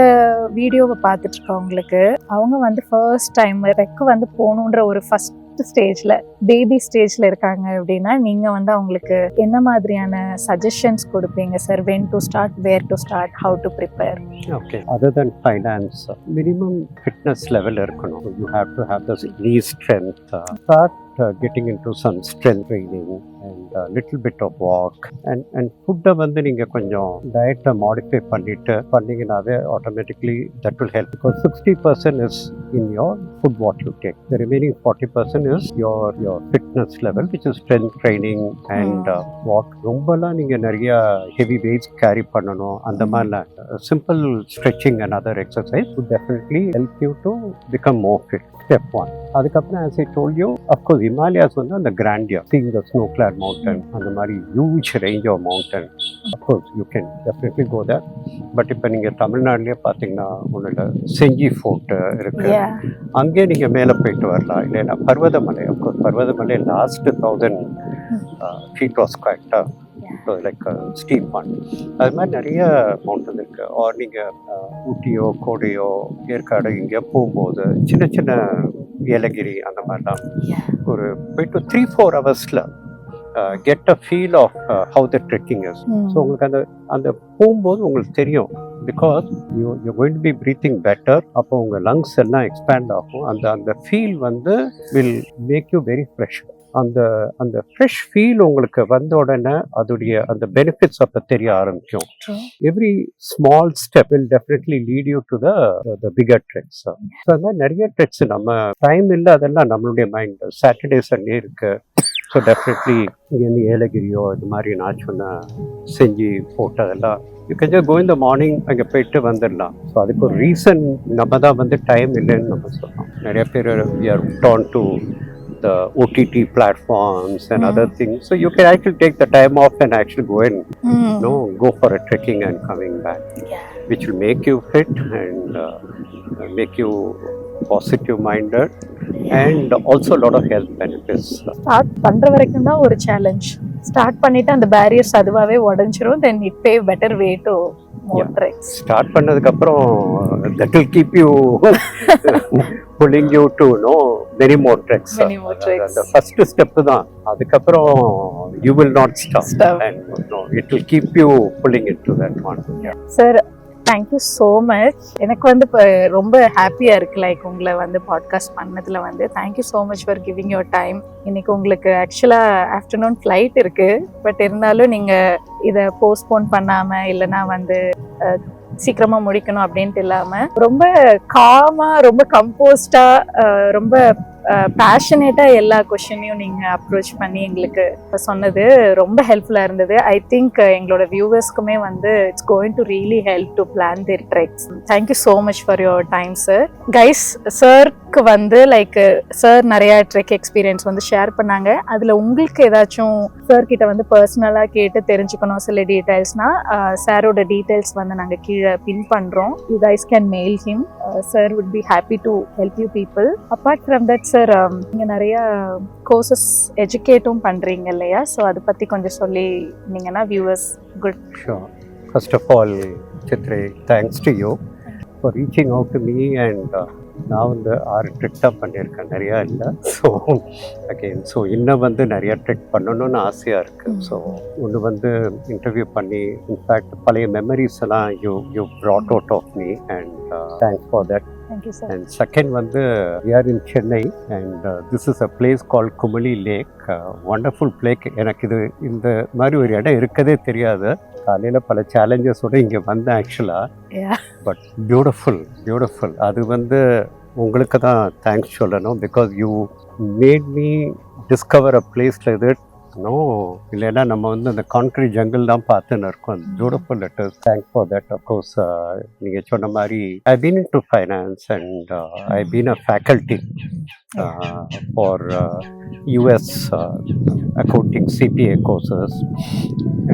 வீடியோவை பார்த்துட்டு இருக்கவங்களுக்கு அவங்க வந்து ஃபர்ஸ்ட் டைம் ட்ரெக் வந்து போகணுன்ற ஒரு ஃபர்ஸ்ட் ஸ்டேஜ்ல, பேபி ஸ்டேஜ்ல இருக்காங்க அப்படின்னா நீங்க வந்து அவங்களுக்கு என்ன மாதிரியான சஜஷன்ஸ் கொடுப்பீங்க sir? when to start, where to start, how to prepare? Okay, other than finance, minimum fitness level இருக்கணும். You have to have the knee strength. Start getting into some strength training and a little bit of walk. And food வந்து நீங்க கொஞ்சம் டயட்டை modify பண்ணீங்கன்னாவே automatically that will help, because 60% is in your food what you take. The remaining 40% is your fitness level, which is strength training and walk. ரொம்பலாம் நீங்க நிறைய heavy weights carry பண்ணணும் அந்த மாதிரிலாம். Simple stretching and other exercise would definitely help you to become more fit. Step 1. அதுக்கப்புறம் as I told you, of course Himalayas வந்து அந்த grandeur, seeing the snow-clad mountain, அந்த மாதிரி huge range of mountain, of course you can definitely go there. But இப்போ நீங்கள் தமிழ்நாட்டிலே பார்த்தீங்கன்னா ஒன்றும் செஞ்சி ஃபோர்ட் இருக்கு, அங்கே நீங்கள் மேலே போயிட்டு வரலாம். இல்லைன்னா Parvathamalai, of course Parvathamalai last 1000 feet was quite like steep one. அது மாதிரி நிறைய மவுண்டன் இருக்குது. ஆர் நீங்கள் ஊட்டியோ கோடையோ ஏற்காடு இங்கே போகும்போது சின்ன சின்ன ஏலகிரி அந்த மாதிரிலாம் ஒரு போயிட்டு 3-4 hours get a feel of how the trekking is. So உங்களுக்கு அந்த போகும்போது உங்களுக்கு தெரியும், because you going to be breathing better. அப்போ உங்கள் லங்ஸ் எல்லாம் எக்ஸ்பேண்ட் ஆகும். அந்த ஃபீல் வந்து will make you very fresh. அந்த ஃப்ரெஷ் ஃபீல் உங்களுக்கு வந்த உடனே அதோடைய அந்த பெனிஃபிட்ஸ் அப்போ தெரிய ஆரம்பிக்கும். Every small step will definitely lead you to the bigger treks. So அது மாதிரி நிறைய ட்ரெக்ஸ் நம்ம டைம் இல்லை, அதெல்லாம் நம்மளுடைய மைண்ட். சாட்டர்டே சண்டே இருக்கு. ஸோ டெஃபினெட்லி இங்கேருந்து ஏலகிரியோ இது மாதிரி நான் சொன்ன செஞ்சு போட்டதெல்லாம் you can just go in the morning, அங்கே போயிட்டு வந்துடலாம். ஸோ அதுக்கு ஒரு ரீசன் நம்ம தான் வந்து டைம் இல்லைன்னு நம்ம சொல்லலாம். நிறைய பேர் we are turn to the OTT platforms and other things. So you can actually take the time off and actually go and go for a trekking and coming back, which will make you fit and make you positive minded and also a lot of health benefits. Start பண்ற வரைக்கும் தான் ஒரு சேலஞ்ச். ஸ்டார்ட் பண்ணிட்டு அந்த பேரியர்ஸ் அதுவாகவே உடஞ்சிரும். Then it pay better way to more drugs. Start பண்ணதுக்கு அப்புறம் that will keep you pulling you to know many more treks. The first step தான். அதுக்கப்புறம் you will not stop. And it will keep you pulling into that one. Sir, thank you so much. எனக்கு வந்து இப்போ ரொம்ப ஹாப்பியாக இருக்குது, லைக் உங்களை வந்து பாட்காஸ்ட் பண்ணதில் வந்து. Thank you so much for giving your time. இன்னைக்கு உங்களுக்கு ஆக்சுவலாக ஆஃப்டர்நூன் ஃப்ளைட் இருக்குது, பட் இருந்தாலும் நீங்கள் இதை போஸ்ட்போன் பண்ணாமல் இல்லைனா வந்து சீக்கிரமாக முடிக்கணும் அப்படின்ட்டு இல்லாமல் ரொம்ப காமாக, ரொம்ப கம்போஸ்டாக, ரொம்ப பேஷனேட்டாக எல்லா கொஷனையும் நீங்கள் அப்ரோச் பண்ணி எங்களுக்கு சொன்னது ரொம்ப ஹெல்ப்ஃபுல்லாக இருந்தது. ஐ திங்க் எங்களோட வியூவர்ஸ்க்குமே வந்து it's going to really help to plan their treks. Thank you so much for your time sir. Guys, சார்க்கு வந்து லைக் சார் நிறையா ட்ரெக் எக்ஸ்பீரியன்ஸ் வந்து ஷேர் பண்ணாங்க. அதில் உங்களுக்கு ஏதாச்சும் சார்கிட்ட வந்து பர்சனலாக கேட்டு தெரிஞ்சுக்கணும் சில டீட்டெயில்ஸ்னால் சாரோட டீட்டெயில்ஸ் வந்து நாங்கள் கீழே பின் பண்ணுறோம். You guys can mail him. Sir would be happy to help you people. Apart from that sir, நீங்கள் நிறையா கோர்சஸ் எஜுகேட்டும் பண்ணுறீங்க இல்லையா? ஸோ அதை பற்றி கொஞ்சம் சொல்லிங்கன்னா viewers good. Sure. First of all, Chitri, thanks to you for reaching out to me. And நான் வந்து 6 ட்ரெக் தான் பண்ணியிருக்கேன், நிறையா இல்லை. ஸோ அகெயின் இன்னும் வந்து நிறையா ட்ரெக் பண்ணணும்னு ஆசையாக இருக்குது. ஸோ ஒன்று வந்து இன்டர்வியூ பண்ணி இன்ஃபேக்ட் பழைய மெமரிஸ் எல்லாம் you brought out of me and thanks for that. Thank you, sir. And second வந்து we are in Chennai and this is a place called Kumali Lake. Wonderful lake. எனக்கு இது இந்த மாதிரி ஒரு இடம் இருக்கதே தெரியாது. காலையில் பல சேலஞ்சஸோடு இங்கே வந்தேன் ஆக்சுவலாக. But beautiful. அது வந்து உங்களுக்கு தான் தேங்க்ஸ் சொல்லணும், because you made me discover a place like that. இல்லைன்னா நம்ம வந்து அந்த கான்க்ரீட் ஜங்கிள் தான் பார்த்துன்னு இருக்கோம். Beautiful letters. Thanks for that. Of course நீங்கள் சொன்ன மாதிரி I been in to finance and I been a faculty for US accounting CPA courses.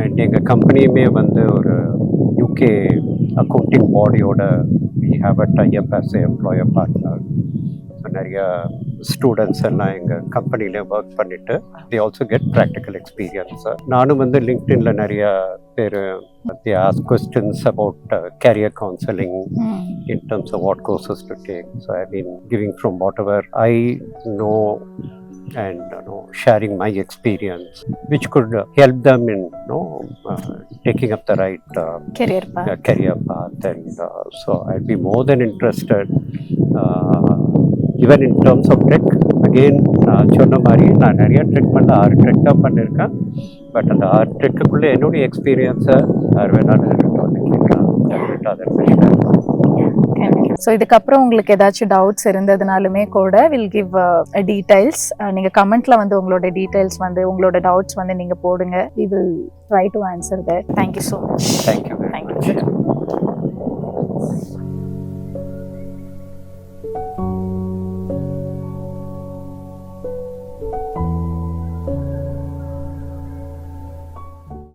And எங்கள் கம்பெனியுமே வந்து ஒரு UK அக்கௌண்டிங் பாடியோட we have a tie-up as a employer partner. நிறைய ஸ்டூடெண்ட்ஸ் எல்லாம் எங்கள் கம்பெனிலே ஒர்க் பண்ணிவிட்டு they also get practical experience. நானும் வந்து LinkedInல நிறைய பேர் they ask questions about career counseling in terms of what courses to take. So I've been giving from whatever I know and sharing my experience, which could help them in taking up the right career path. And so I'd be more than interested. Even in terms of trek, again நான் சொன்ன மாதிரி நான் நிறைய ட்ரெக் 6 ட்ரெக் தான் பண்ணியிருக்கேன். பட் அந்த 6 ட்ரெக்குள்ளே என்னுடைய எக்ஸ்பீரியன்ஸை யார் வேணாலும் வந்து கேட்கலாம். ஸோ இதுக்கப்புறம் உங்களுக்கு ஏதாச்சும் டவுட்ஸ் இருந்ததுனாலுமே கூட வில் கிவ் டீடைல்ஸ். நீங்கள் கமெண்ட்ல வந்து உங்களோட டீடைல்ஸ் வந்து உங்களோட டவுட்ஸ் வந்து நீங்கள் போடுங்க. We will try to answer that. Thank you so much. Thank you.